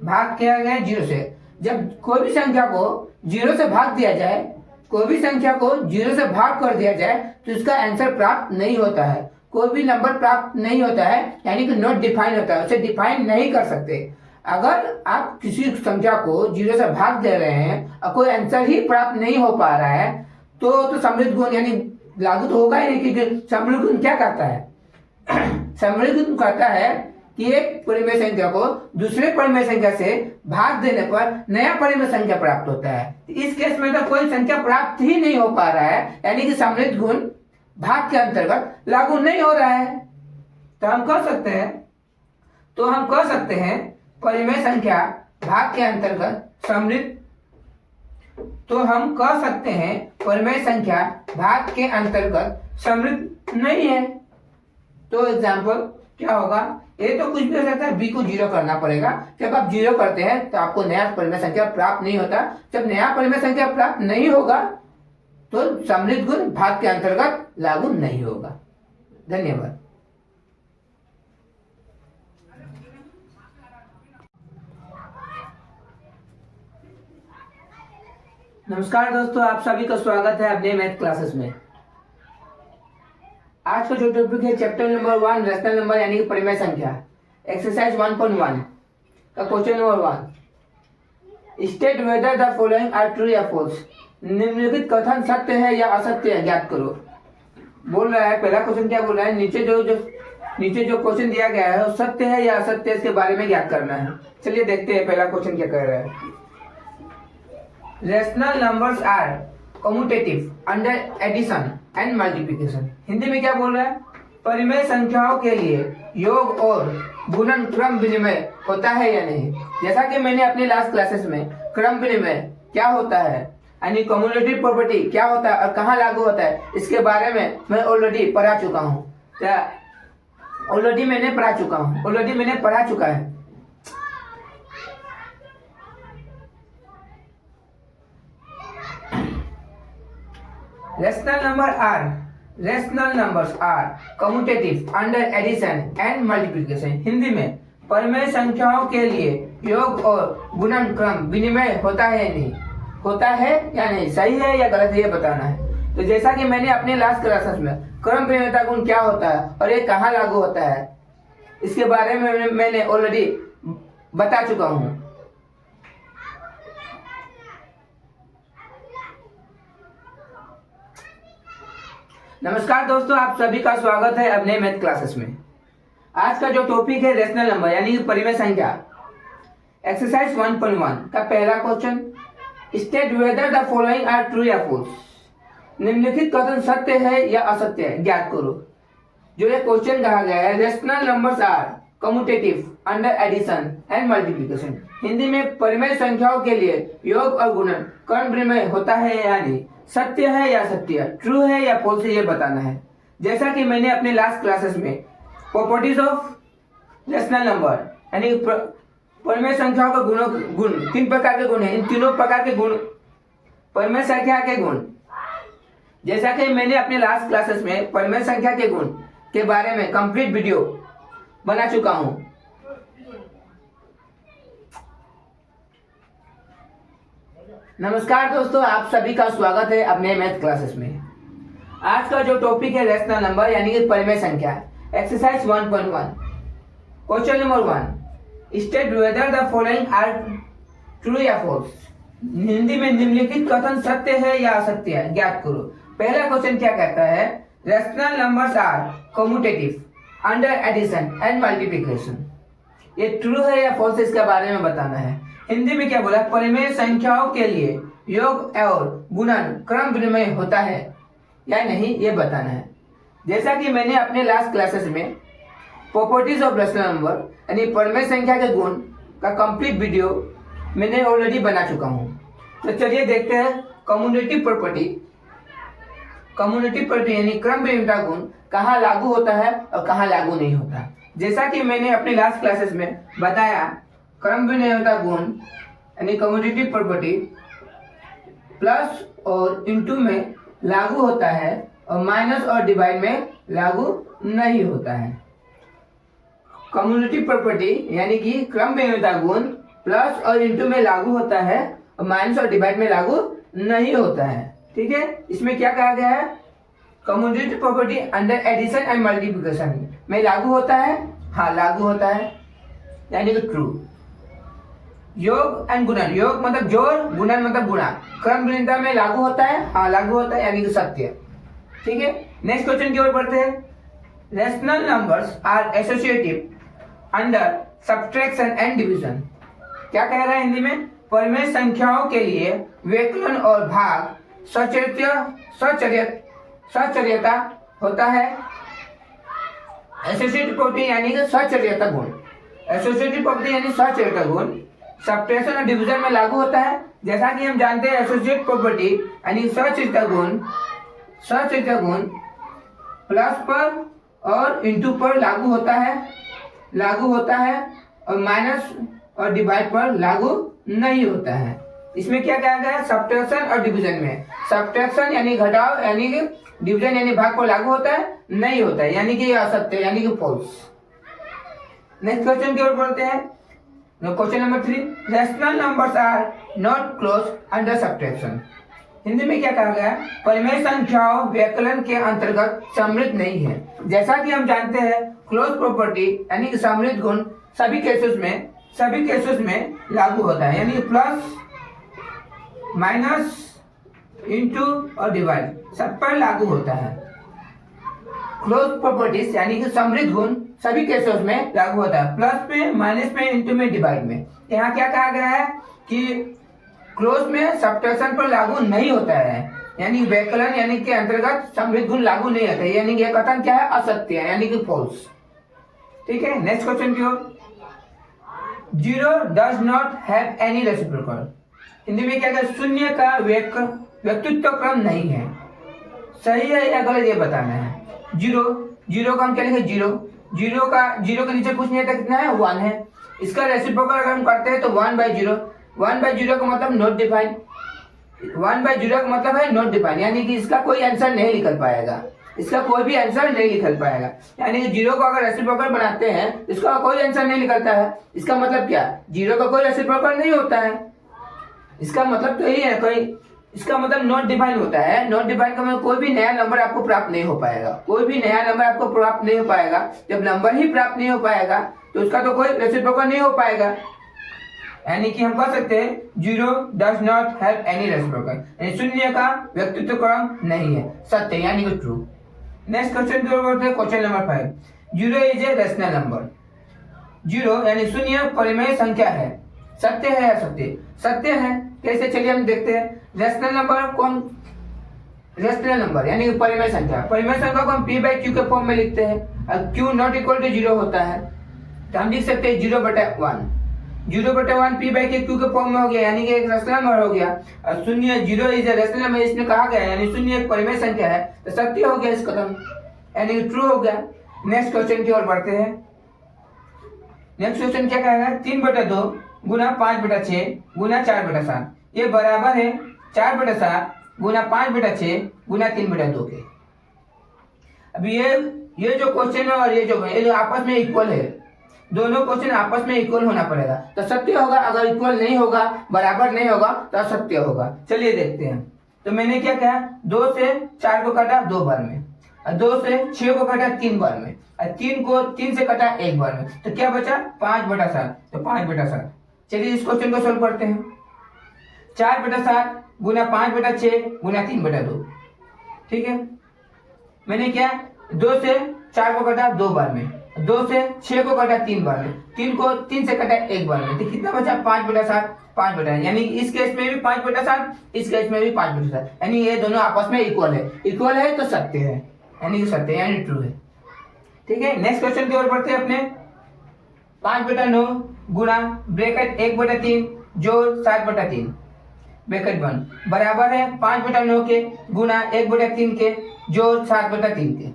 भाग किया गया 0 से। जब कोई भी संख्या को 0 से भाग दिया जाए, कोई भी संख्या को 0 से भाग कर दिया जाए तो इसका आंसर प्राप्त नहीं होता है, कोई भी नंबर प्राप्त नहीं होता है, यानी कि नॉट डिफाइन होता है, उसे डिफाइन नहीं कर सकते। अगर आप किसी संख्या को 0 से भाग दे रहे हैं और कोई आंसर ही प्राप्त नहीं हो पा रहा है तो समृद्ध गुण यानी लागू तो होगा ही नहीं, क्योंकि समृद्ध गुण क्या कहता है समृद्ध गुण कहता है कि एक परिमेय संख्या को दूसरे परिमेय संख्या से भाग देने पर नया परिमेय संख्या प्राप्त होता है। इस केस में तो कोई संख्या प्राप्त ही नहीं हो पा रहा है, यानी कि समृद्ध गुण भाग के अंतर्गत लागू नहीं हो रहा है। तो हम कह सकते हैं परिमेय संख्या भाग के अंतर्गत समृद्ध नहीं है। तो एग्जाम्पल क्या होगा, ए तो कुछ भी हो सकता है, बी को 0 करना पड़ेगा। जब आप 0 करते हैं तो आपको नया परिमेय संख्या प्राप्त नहीं होता। जब नया परिमेय संख्या प्राप्त नहीं होगा तो समृद्ध गुण भाग के अंतर्गत लागू नहीं होगा। धन्यवाद। नमस्कार दोस्तों, आप सभी का स्वागत है अपने मैथ क्लासेस में। आज का जो टॉपिक है चैप्टर नंबर 1 रेशनल नंबर यानी कि परिमेय संख्या, एक्सरसाइज 1.1 का question number 1, state whether the following are true या फॉल्स। निम्नलिखित कथन सत्य है या असत्य है, ज्ञात करो। बोल रहा है, पहला क्वेश्चन क्या बोल रहा है, नीचे जो क्वेश्चन दिया गया है वो सत्य है या असत्य है, इसके बारे में ज्ञात करना है। चलिए देखते हैं पहला क्वेश्चन क्या कह रहा है। Rational numbers are commutative under addition and multiplication. Hindi में क्या बोल रहा है, परिमेय संख्याओं के लिए योग और गुणन क्रम विनिमय होता है या नहीं। जैसा कि मैंने अपने लास्ट क्लासेस में क्रम विनिमय क्या होता है यानी कम्युलेटिव प्रॉपर्टी क्या होता है और कहाँ लागू होता है, इसके बारे में मैं ऑलरेडी पढ़ा चुका हूँ। ऑलरेडी मैंने पढ़ा चुका है। Rational numbers are commutative under addition and multiplication। Hindi में परिमेय संख्याओं के लिए योग और गुणन क्रम विनिमय होता है या नहीं, सही है या गलत है ये बताना है। तो जैसा कि मैंने अपने लास्ट क्लासेस में क्रम विनिमयता गुण क्या होता है और ये कहाँ लागू होता है इसके बारे में मैंने ऑलरेडी बता चुका हूँ। नमस्कार दोस्तों, आप सभी का स्वागत है अपने मैथ क्लासेस में। आज का जो टॉपिक है रेशनल नंबर यानी परिमेय संख्या, एक्सरसाइज 1.1 का पहला question, state whether the following are true या फॉल्स। निम्नलिखित कथन सत्य है या असत्य है, ज्ञात करो। जो ये क्वेश्चन कहा गया है, rational numbers are commutative under addition and multiplication. Hindi में परिमेय संख्याओं के लिए योग और गुणन क्रम विनिमय होता है या नहीं, सत्य है या असत्य, ट्रू है या फॉल्स है, ये बताना है। जैसा कि मैंने अपने लास्ट क्लासेस में प्रॉपर्टीज ऑफ रेशनल नंबर यानी परिमेय संख्याओं का गुण 3 प्रकार के गुण हैं। इन तीनों प्रकार के गुण परिमेय संख्या के गुण, जैसा कि मैंने अपने लास्ट क्लासेस में परिमेय संख्या के गुण के बारे में कंप्लीट वीडियो बना चुका हूं। नमस्कार दोस्तों, आप सभी का स्वागत है अपने मैथ क्लासेस में। आज का जो टॉपिक है रेशनल नंबर यानी कि परिमेय संख्या, exercise 1.1 question number 1, state whether the following are true या फॉल्स। हिंदी में निम्नलिखित कथन सत्य है या असत्य है, ज्ञात करो। पहला क्वेश्चन क्या कहता है, rational numbers are commutative under addition and multiplication. ये ट्रू है या फॉल्स, इसके बारे में बताना है। हिंदी में क्या बोला, परिमेय संख्याओं के लिए योग और गुणन क्रम विनिमय होता है या नहीं, ये बताना है। जैसा कि मैंने अपने लास्ट क्लासेस में प्रॉपर्टीज ऑफ रेशनल नंबर यानी परिमेय संख्या के गुण का कंप्लीट वीडियो मैंने ऑलरेडी बना चुका हूँ। तो चलिए देखते हैं कम्युनिटी प्रॉपर्टी। कम्युनिटी प्रॉपर्टी यानी क्रम विनिमयता गुण कहाँ लागू होता है और कहाँ लागू नहीं होता। जैसा कि मैंने अपने लास्ट क्लासेस में बताया, क्रम विनिमयता गुण यानी कम्युनिटी प्रॉपर्टी प्लस और इनटू में लागू होता है और माइनस और डिवाइड में लागू नहीं होता है। कम्युनिटी प्रॉपर्टी यानी कि क्रम विनिमयता गुण प्लस और इनटू में लागू होता है और माइनस और डिवाइड में लागू नहीं होता है। ठीक है, इसमें क्या कहा गया है, community property under addition and multiplication में लागू होता है। हाँ, लागू होता है यानी कि ट्रू। योग एंड गुणन, योग मतलब जोड़, गुणन मतलब गुणा, क्रम विनिमयता में लागू होता है। हाँ, लागू होता है यानी कि सत्य। ठीक है, नेक्स्ट क्वेश्चन की ओर बढ़ते हैं। Rational numbers are associative under subtraction and division. क्या कह रहा है हिंदी में, परिमेय संख्याओं के लिए व्यकलन और भाग सचर्यता होता है। एसोसिएटिव प्रॉपर्टी यानी कि सचर्यता गुण, एसोसिएटिव प्रॉपर्टी यानी सचर्यता गुण सब्ट्रैक्शन और डिवीजन में लागू होता है। जैसा कि हम जानते हैं एसोसिएटिव प्रॉपर्टी यानी सचर्यता गुण प्लस पर और इनटू पर लागू होता है और माइनस और डिवाइड पर लागू नहीं होता है। इसमें क्या कहा गया है, सब्ट्रैक्शन और डिवीजन में सब्ट्रैक्शन यानी घटाव यानी कि डिवीजन यानी भाग पर लागू होता है, नहीं होता है यानी कि असत्य यानी कि फॉल्स। नेक्स्ट क्वेश्चन की ओर बढ़ते हैं। Question number 3, rational numbers are not close under subtraction. Hindi में क्या कहा गया है, परिमेय संख्याओं व्यकलन के अंतर्गत सम्मिलित नहीं है। जैसा कि हम जानते हैं क्लोज प्रॉपर्टी यानी कि सम्मिलित गुण सभी केसेस में लागू होता है, यानी प्लस माइनस इनटू और डिवाइड सब पर लागू होता है। क्लोज प्रॉपर्टीज यानी कि सम्मिलित गुण सभी केसेस में लागू होता है, प्लस में, माइनस में, इनटू में, डिवाइड में। यहाँ क्या कहा गया है कि क्लोज में सब्ट्रैक्शन पर लागू नहीं होता है, यानी व्यकलन यानी के अंतर्गत सम्मिलित गुण लागू नहीं होता है, यानी यह कथन क्या है, असत्य है यानी कि फॉल्स। ठीक है, नेक्स्ट क्वेश्चन की ओर। 0 does not have any reciprocal. Hindi में क्या कहते हैं, शून्य का व्यक्तित्व क्रम नहीं है। सही है या गलत ये बताना है। जीरो का हम क्या लिखे, जीरो के नीचे कुछ नहीं है तो कितना है, 1 है। इसका रेसिप्रोकल अगर हम करते हैं तो 1/0 का मतलब नॉट डिफाइन, 1/0 का मतलब है नॉट डिफाइन, यानी कि इसका कोई आंसर नहीं निकल पाएगा, इसका कोई भी आंसर नहीं निकल पाएगा। यानी कि 0 को अगर रेसिप्रोकल बनाते हैं इसका कोई आंसर नहीं निकलता है। इसका मतलब क्या, 0 का कोई रेसिप्रोकल नहीं होता है, इसका मतलब तो यही है, कोई इसका मतलब नॉट डिफाइन होता है। नॉट डिफाइन का मतलब कोई भी नया नंबर आपको प्राप्त नहीं हो पाएगा, कोई भी नया नंबर आपको प्राप्त नहीं हो पाएगा। जब नंबर ही प्राप्त नहीं हो पाएगा तो उसका तो कोई रेसिप्रोकल नहीं हो पाएगा। यानी कि हम कह सकते हैं 0 does not have any reciprocal, यानी शून्य का व्यक्तित्व क्रम नहीं है, सत्य यानी कि ट्रू। नेक्स्ट क्वेश्चन की ओर बढ़ते हैं। Question number 5, 0 is a rational number. 0 यानी शून्य परिमेय संख्या है, सत्य है या असत्य, सत्य है। कैसे, चलिए हम देखते हैं। रेशनल नंबर कौन, रेशनल नंबर यानी कि परिमेय संख्या, परिमेय संख्या को हम p/q के फॉर्म में लिखते हैं। और q नॉट इक्वल टू 0 होता है तो हम लिख सकते हैं 0/1, 0/1 p/q के फॉर्म में हो गया, यानी कि एक रेशनल नंबर हो गया। और शून्य 0 इज ए रेशनल नंबर, इसमें कहा गया यानी शून्य एक परिमेय संख्या है तो सत्य हो गया इस कदम, यानी कि ट्रू हो गया। नेक्स्ट क्वेश्चन की ओर बढ़ते हैं। नेक्स्ट क्वेश्चन क्या कहेगा, 3/2 गुना 5/6 गुना 4/7 ये बराबर है 4/7 गुना 5/6 गुना 3/2 के। अब ये जो क्वेश्चन है और ये जो आपस में इक्वल है, दोनों क्वेश्चन आपस में इक्वल होना पड़ेगा तो सत्य होगा। अगर इक्वल नहीं होगा, बराबर नहीं होगा तो असत्य होगा। चलिए देखते हैं। तो मैंने क्या कहा, 2 से 4 को काटा 2 बार में, और 2 से 6 को काटा 3 बार में, और 3 को 3 से काटा 1 बार में, तो क्या बचा 5/7, तो 5/7। चलिए इस क्वेश्चन को सोल्व करते हैं। 4/7 गुना 5/6 गुना 3/2। ठीक है, मैंने क्या 2 से 4 को काटा 2 बार में, 2 से 6 को काटा 3 बार में, 3 को 3 से काटा 1 बार में, तो कितना बचा 5/7, 5/7, यानी इस केस में भी 5/7, इस केस में भी 5/7, यानी ये दोनों आपस में इक्वल है। इक्वल है तो सत्य है, यानी कि सत्य यानी ट्रू है। ठीक है, नेक्स्ट क्वेश्चन की ओर बढ़ते हैं अपने। 5/9 गुना ब्रैकेट 1/3 जोड़ 7/3 ब्रैकेट बंद बराबर है 5/9 के गुना 1/3 के जोड़ 7/3 के।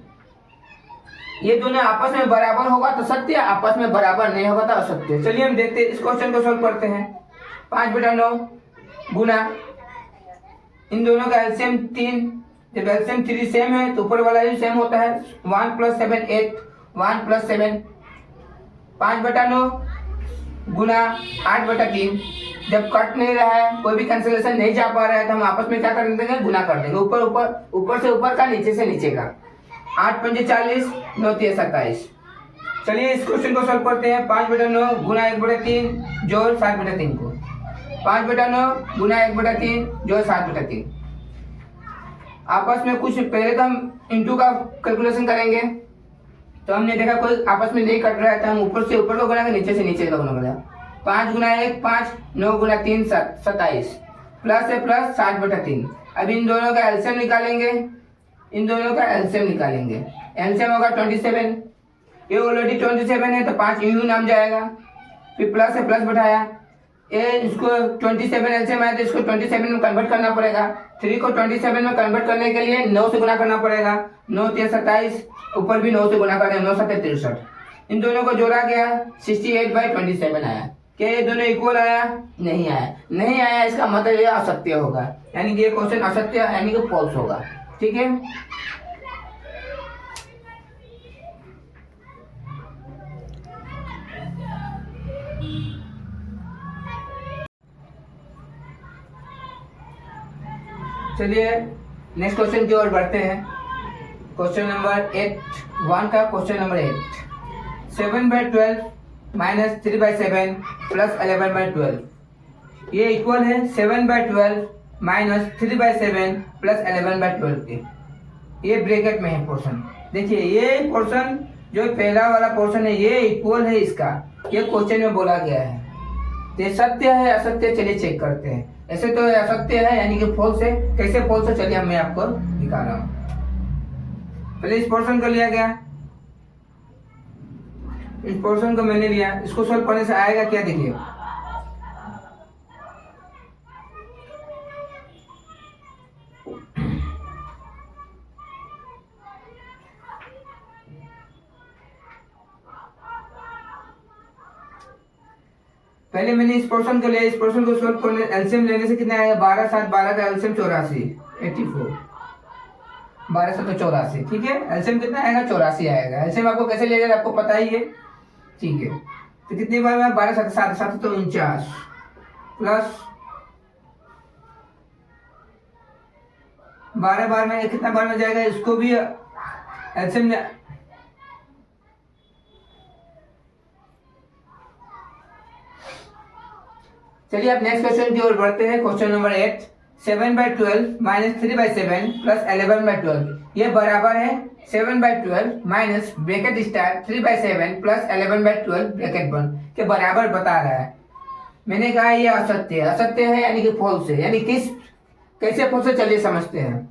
ये दोनों आपस में बराबर होगा तो सत्य, आपस में बराबर नहीं होगा तो असत्य। चलिए हम देखते हैं, इस क्वेश्चन को सोल्व करते हैं। 5/9 गुना इन दोनों का एलसीएम 3, जब एलसीएम 3 सेम है तो ऊपर वाला भी सेम होता है। 1 + 7 8, 1 + 7 5/9 गुना 8/3। जब कट नहीं रहा है, कोई भी कैंसिलेशन नहीं जा पा रहा है तो हम आपस में क्या कर देंगे, गुना कर देंगे। ऊपर से ऊपर का, नीचे से नीचे का। 8 × 5 = 40, 9 × 3 = 27। चलिए इस क्वेश्चन को सॉल्व करते हैं। 5/9 गुना 1/3 जोड़ 7/3 को। 5/9 गुना 1/3 जोड़ 7/3। आपस में कुछ पहले तो हम इंटू का कैलकुलेशन करेंगे, तो हमने देखा कोई आपस में नहीं कट रहा है तो हम ऊपर से ऊपर को गुना, नीचे से नीचे का गुना करेंगे। 5 गुना 1 5, 9 गुना 3 27, प्लस है प्लस 7/3। अब इन दोनों का एलसीएम निकालेंगे, एलसीएम होगा 27। ये ऑलरेडी 27 है तो 5 यू नाम जाएगा, फिर प्लस है प्लस बढ़ाया। ये इसको 27 एलसीएम आया तो इसको 27 में कन्वर्ट करना पड़ेगा। 3 को 27 में कन्वर्ट करने के लिए 9 से गुना करना पड़ेगा। 9 × 3 = 27, ऊपर भी 9 से गुना करें, 9 × 7 = 63। इन दोनों को जोड़ा गया 68/27 आया। क्या ये दोनों इक्वल आया? नहीं आया, इसका मतलब ये असत्य होगा, यानी कि ये क्वेश्चन असत्य यानी कि फॉल्स होगा। ठीक है, चलिए नेक्स्ट क्वेश्चन की ओर बढ़ते हैं। क्वेश्चन नंबर 1 का क्वेश्चन नंबर 8। 7/12 - 3/7 + 11/12 ये इक्वल है 7/12 - 3/7 + 11/12 के। ये ब्रैकेट में है पोर्शन। देखिए ये पोर्शन जो पहला वाला पोर्शन है ये इक्वल है इसका, ये क्वेश्चन में बोला गया है। ये सत्य है असत्य, चलिए चेक करते हैं। ऐसे तो असत्य है यानी कि फॉल्स है। कैसे फॉल्स है चलिए मैं आपको दिखा रहा हूँ। पहले इस पोर्शन को लिया गया, इस पोर्शन को मैंने लिया, इसको सॉल्व करने से आएगा क्या देखिए। पहले मैंने इस पोर्शन को लिया, इस पोर्शन को सॉल्व करने एलसीएम लेने से कितना आएगा 12 × 7 = 12 का एलसीएम 84 84 12 × 7 = 84। ठीक है, एलसीएम कितना आएगा 84 आएगा। एलसीएम आपको कैसे लेगा आपको पता ही है। ठीक है, तो कितनी बार में 12 × 7 = 7 7 तो 49 प्लस 12 बार में कितना बार में जाएगा, इसको भी एलसीएम चलिए अब नेक्स्ट क्वेश्चन की ओर बढ़ते हैं। Question number 8। 7/12 - 3/7 + 11/12 ये बराबर है 7/12 माइनस ब्रैकेट स्टार 3/7 + 11/12 ब्रैकेट बंद के बराबर बता रहा है। मैंने कहा ये असत्य है यानी कि फॉल्स है, यानी कैसे फॉल्स है चलिए समझते हैं।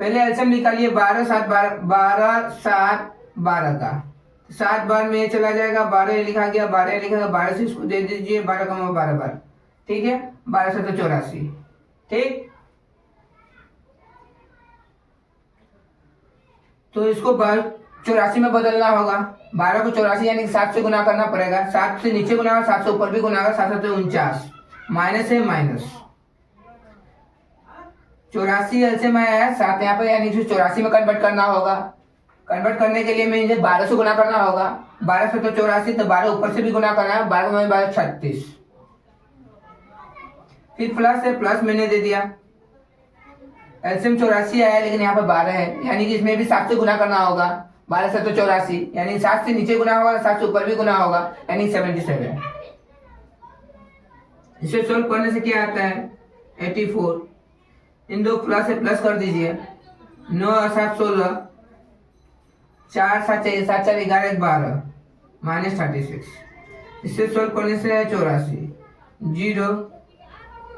पहले एलसीएम निकालिए 12 × 7 = 12 7 12 का 7 बार में चला जाएगा, 12 लिखा गया, 12 लिखा गया, 12 से इसको दे दीजिए 12 × 12 बार। ठीक है, 12 × 7 = 84। ठीक, तो इसको 84 में बदलना होगा। 12 को 84 यानी 7 से गुना करना पड़ेगा। 7 से नीचे गुना, 7 से ऊपर भी गुना, 7 7 49 माइनस है माइनस 84 एलसीएम आया है 7 यहाँ पे, यानी 84 में कन्वर्ट करना होगा। कन्वर्ट करने के लिए मुझे 12 से गुना करना होगा। 12 से तो 84, तो 12 ऊपर से भी गुना करना है। 12 में 12 36, फिर प्लस है प्लस मैंने दे दिया। एलसीएम 84 आया लेकिन यहाँ पर 12 है, यानी कि इसमें भी 7 से गुना करना होगा। 12 से तो 84 यानी 7 से नीचे गुना होगा, 7 से ऊपर भी गुना होगा, यानी 77। इसे सोल्व करने से क्या आता है 84। इन दो प्लस से प्लस कर दीजिए। 9 × 7 = 16, 4 7 4 7 4 11 12 माइनस 36। इसे सोल्व करने से 84 0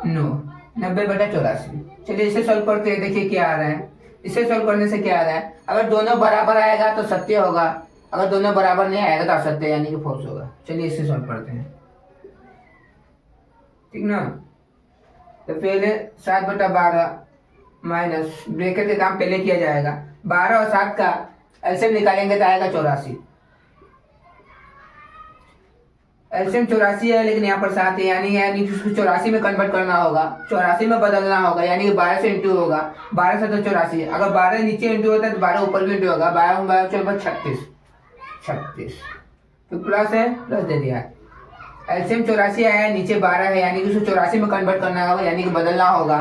9 90/84। चलिए इसे सॉल्व करते हैं, देखिए क्या आ रहा है। इसे सॉल्व करने से क्या आ रहा है, अगर दोनों बराबर आएगा तो सत्य होगा, अगर दोनों बराबर नहीं आएगा तो असत्य है, यानी कि फॉल्स होगा। चलिए इसे सॉल्व करते हैं, ठीक ना। तो पहले 7/12 माइनस ब्रैकेट के काम पहले किया जाएगा। 12 और 7 का एलसीएम निकालेंगे तो आएगा 84। एलसीएम 84 है, लेकिन यहाँ पर 7 है, यानी उसको 84 में कन्वर्ट करना होगा, 84 में बदलना होगा, यानी कि 12 से इंटू होगा। 12 से तो 84, अगर 12 नीचे इंटू होता है तो 12 ऊपर भी इंटू होगा। 12 12 चलो 36 तो प्लस है, प्लस दे दिया। एलसीएम 84 आया, नीचे 12 है, यानी कि उसको 84 में कन्वर्ट करना होगा, यानी कि बदलना होगा।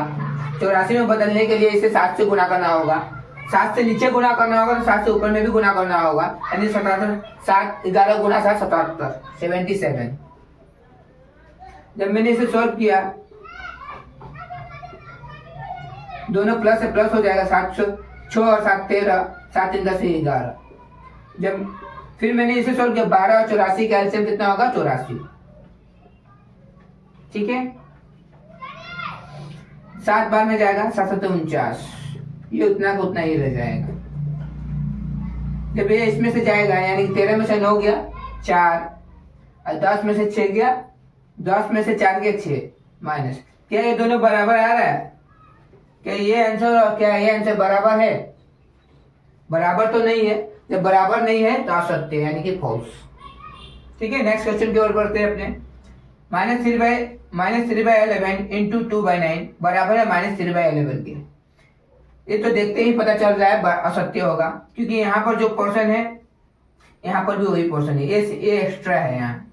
84 में बदलने के लिए इसे 7 से गुना करना होगा। 7 से नीचे गुना करना होगा तो 7 से ऊपर में भी गुना करना होगा, यानी 77। 7 11 गुना 7 77 77। जब मैंने इसे सॉल्व किया, दोनों प्लस से प्लस हो जाएगा। 7 6 और 7 13, 7 3 10 11। जब फिर मैंने इसे सॉल्व किया, 12 और 84 का एलसीएम कितना होगा? 84, ठीक है। 7 बार में जाएगा, 7 7 49, ये उतना का उतना ही रह जाएगा। जब ये इसमें से जाएगा, यानी 13 में से 9 गया 4, और 10 में से 6 गया, 10 में से 4 गया 6 माइनस। क्या ये दोनों बराबर आ रहा है? क्या ये आंसर बराबर है? बराबर तो नहीं है। जब बराबर नहीं है तो असत्य है, यानी कि फॉल्स। ठीक है, नेक्स्ट क्वेश्चन की ओर बढ़ते हैं अपने। -3/11 इंटू 2/9 बराबर है -3/11 के। ये तो देखते ही पता चल रहा है असत्य होगा, क्योंकि यहाँ पर जो पोर्शन है, यहाँ पर भी वही पोर्शन है, ये एक्स्ट्रा है। यहाँ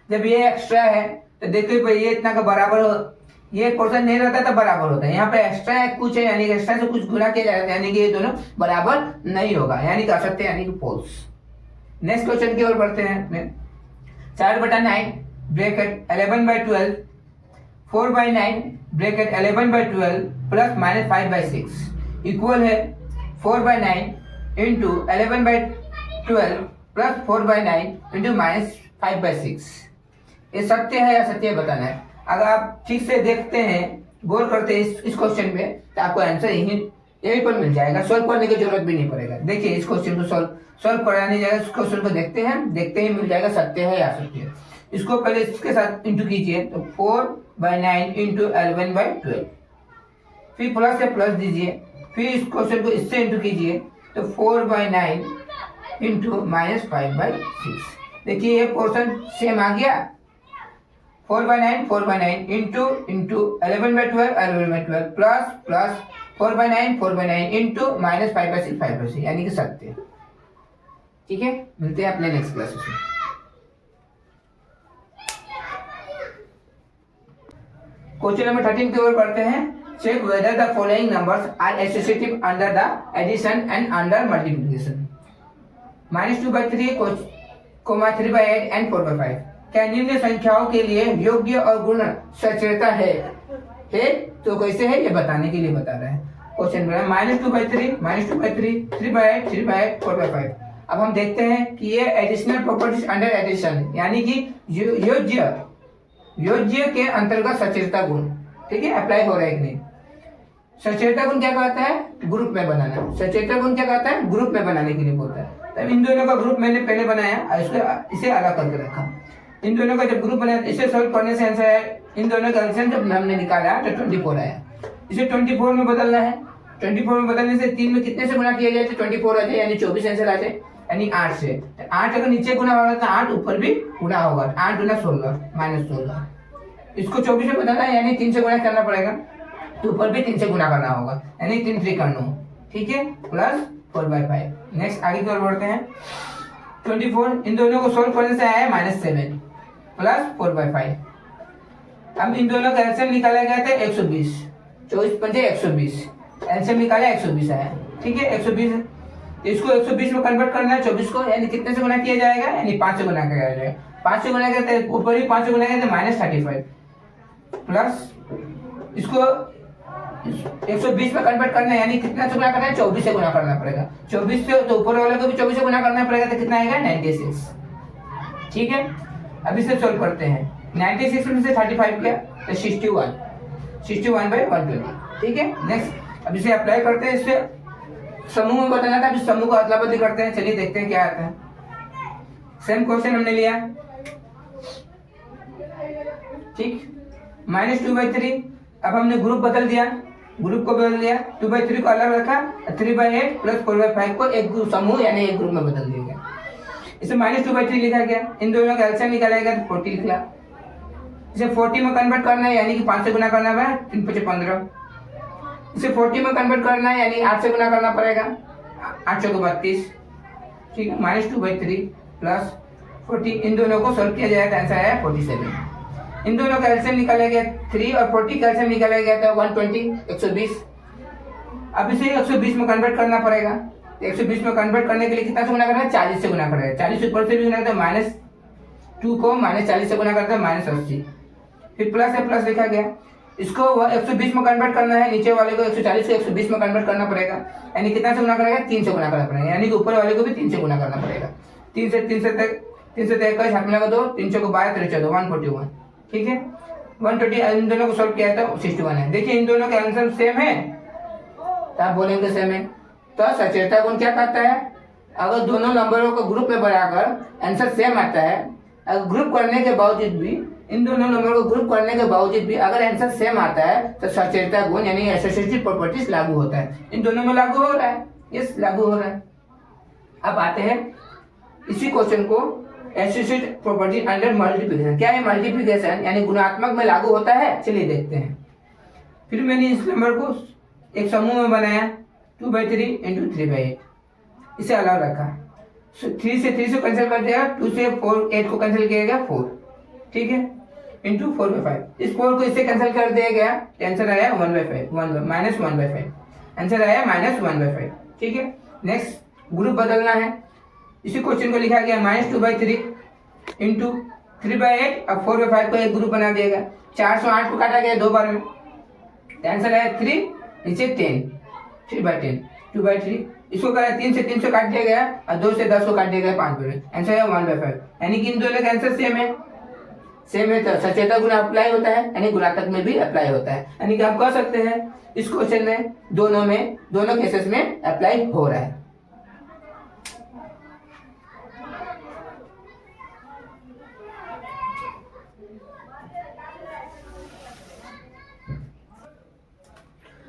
जब ये एक्स्ट्रा है तो देखो ये इतना का बराबर हो, ये पोर्शन नहीं रहता तो बराबर होता है। यहाँ पे एक्स्ट्रा है कुछ है, यानी कि एक्स्ट्रा से कुछ गुना किया जाता है, यानी कि ये दोनों बराबर नहीं होगा, यानी कि असत्य, यानी कि फॉल्स। नेक्स्ट क्वेश्चन की ओर बढ़ते हैं। 4/9 ब्रैकेट 11/12 4/9 ब्रैकेट 11/12 प्लस -5/6 इक्वल है 4/9 इंटू 11/12 प्लस 4/9 इंटू -5/6। ये सत्य है या असत्य बताना है। अगर आप ठीक से देखते हैं, गौर करते हैं इस क्वेश्चन पे, तो आपको आंसर यही पर मिल जाएगा। सॉल्व करने की जरूरत भी नहीं पड़ेगा। देखिए इस क्वेश्चन को सॉल्व कराने जाएगा, इस क्वेश्चन को देखते ही मिल जाएगा सत्य है या असत्य। इसको पहले इसके साथ इंटू कीजिए, तो 4/9 इंटू 11/12, फिर प्लस से प्लस दीजिए, फिर इस क्वेश्चन को इससे इंटू कीजिए, तो 4/9 इंटू -5/6। देखिए ये पोर्शन सेम आ गया। 4/9 इंटू 11/12 प्लस 4/9 इंटू -5/6 यानी कि सत्य। ठीक है, मिलते हैं अपने नेक्स्ट क्लास में। क्वेश्चन नंबर 13 की ओर बढ़ते हैं। Check whether the following numbers are associative under the addition and under multiplication. -2/3, 3/8 and 4/5 क्या निम्न संख्याओं के लिए योग्य और गुण सचेता है? तो कैसे है ये बताने के लिए बता रहा है। क्वेश्चन -2/3, 3/8, 3/8, 4/5। अब हम देखते हैं कि ये एडिशनल प्रॉपर्टीज अंडर एडिशन, यानी कि योज्य के अंतर्गत सचेता गुण, ठीक है, अप्लाई हो रहा है कि नहीं। सचेता गुण क्या कहता है? ग्रुप में बनाना। सचेता गुण क्या कहता है? ग्रुप में बनाने के लिए बोलता है। तब इन दोनों का ग्रुप मैंने पहले बनाया और इसे अलग करके रखा। इन दोनों का जब ग्रुप बनाया, इसे सॉल्व करने से आंसर है, इन दोनों का आंसर जब हमने निकाला तो 24 आया। इसे 24 में बदलना है। 24 में बदलने से 3 में कितने से गुना किया जाए तो 24 आ जाए, यानी 24 आंसर आ जाए, यानी 8 से। 8 अगर नीचे गुना होगा तो 8 ऊपर भी गुना होगा। 8 गुना 16 -16। इसको 24 में बदलना है, यानी 3 से गुना करना पड़ेगा, तो ऊपर भी 3 से गुना करना होगा, यानी 3 3 9, ठीक है, प्लस 4/5। नेक्स्ट आगे की ओर बढ़ते हैं। 24 इन दोनों को सोल्व करने से आया -7 प्लस 4/5। अब इन दोनों का एलसीएम निकाला गया था 120, 24 पंजे 120, एलसीएम निकाला 120 आया, ठीक है। 120 इसको 120 में कन्वर्ट करना है 24 को, यानी कितने से गुना किया जाएगा? यानी 5 से गुना किया जाएगा। 5 से गुना करते ऊपर भी 5 से गुना करते -35 प्लस इसको 120 में कन्वर्ट करना है, यानी कितना से गुना करना है? 24 से गुना करना पड़ेगा। 24 से तो ऊपर वाले को भी 24 से गुना करना पड़ेगा, तो कितना आएगा? 96, ठीक है। अब इसे सोल्व करते हैं। 96 में से 35 गया तो 61/120, ठीक है। नेक्स्ट अब इसे अप्लाई करते हैं। इससे समूह में बताना था, अभी समूह को अदला बदली करते हैं। चलिए देखते हैं क्या आता है। सेम क्वेश्चन हमने लिया, ठीक। -2/3, अब हमने ग्रुप बदल दिया, ग्रुप को बदल दिया, 2/3 को अलग रखा, 3/8 प्लस 4/5 को एक समूह यानी एक ग्रुप में बदल दिया गया। इसे -2/3 लिखा गया, इन दोनों का एलसीएम निकाला गया तो 40 निकला। इसे 40 में कन्वर्ट करना है यानी कि 5 से गुना करना है, 3 × 5 = 15। इसे 40 में कन्वर्ट करना है यानी 8 से गुना करना पड़ेगा, 8 × 4 = 32, ठीक है। -2/3 प्लस 40, इन दोनों को सॉल्व किया जाए तो आंसर आया 47। इन दोनों का एलसीएम निकाला गया, 3 और 40 का एलसीएम निकाला गया था 120, 120। अब इसे 120 में कन्वर्ट करना पड़ेगा, 120 में कन्वर्ट करने के लिए कितना से गुना करना है, 40 से गुना करेगा, 40 ऊपर से भी गुना करता है, -2 को -40 से गुना करता है, -80, फिर प्लस है, प्लस लिखा गया। इसको 120 में कन्वर्ट करना है, नीचे वाले को 140 से 120 में कन्वर्ट करना पड़ेगा, यानी कितना से गुना करेगा, 3 से गुना करना पड़ेगा, यानी कि ऊपर वाले को भी 3 से गुना करना पड़ेगा। 3 से 23 हाथ मिला 2, 3 को 12, 13 14, 141, ठीक है। 120 इन दोनों को सॉल्व किया था 61 है। देखिए इन दोनों का आंसर सेम है, तो आप बोलेंगे सेम है, तो सचेता गुण क्या कहता है, अगर दोनों नंबरों को ग्रुप में बढ़ाकर आंसर सेम आता है, अगर ग्रुप करने के बावजूद भी, इन दोनों नंबरों को ग्रुप करने के बावजूद भी अगर आंसर सेम आता है तो सचेता गुण यानी एसोसिएटिव प्रॉपर्टीज लागू होता है। इन दोनों में लागू हो रहा है, यस लागू हो रहा है। अब आते हैं इसी क्वेश्चन को एसोसिएटिव प्रॉपर्टी अंडर मल्टीप्लिकेशन। क्या है मल्टीप्लिकेशन यानी गुणात्मक में लागू होता है, चलिए देखते हैं। फिर मैंने इस नंबर को एक समूह में बनाया, 2/3 × 3/8, इसे अलग रखा, 3 से 3 से कैंसिल कर दिया, 2 से 4 8 को कैंसिल किया गया 4, ठीक है, इंटू 4/5। इस 4 को इससे कैंसिल कर दिया गया, आंसर आया 1/5, -1/5, आंसर आया -1/5, ठीक है। नेक्स्ट ग्रुप बदलना है, इसी क्वेश्चन को लिखा गया -2/3 × 3/8, अब 4/5 को एक ग्रुप बना दिया गया, 408 को काटा गया 2 बार में, आंसर आया 3, नीचे 10, 3/10, 2/3, इसको करा 3 से 300 काट दिया गया और 2 से 10 को काट दिया गया 5 बार, आंसर है 1/5, यानी कि इन दोनों का आंसर सेम है। सेम है तो सचेता गुण अप्लाई होता है, यानी गुणात्मक में भी अप्लाई होता है, यानी कि आप कह सकते हैं इस क्वेश्चन में दोनों केसेस में अप्लाई हो रहा है।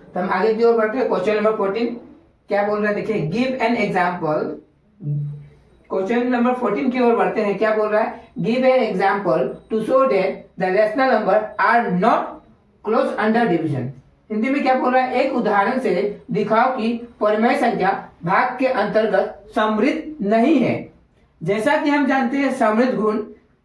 तो हम आगे की ओर बढ़ते हैं। क्वेश्चन नंबर 14 क्या बोल रहा है, देखिए give an example. Question number 14 की ओर बढ़ते हैं, क्या बोल रहा है, give an example to show that the rational number are not close under division. Hindi में क्या बोल रहा है, एक उदाहरण से दिखाओ कि परिमेय संख्या भाग के अंतर्गत समृद्ध नहीं है। जैसा कि हम जानते हैं समृद्ध गुण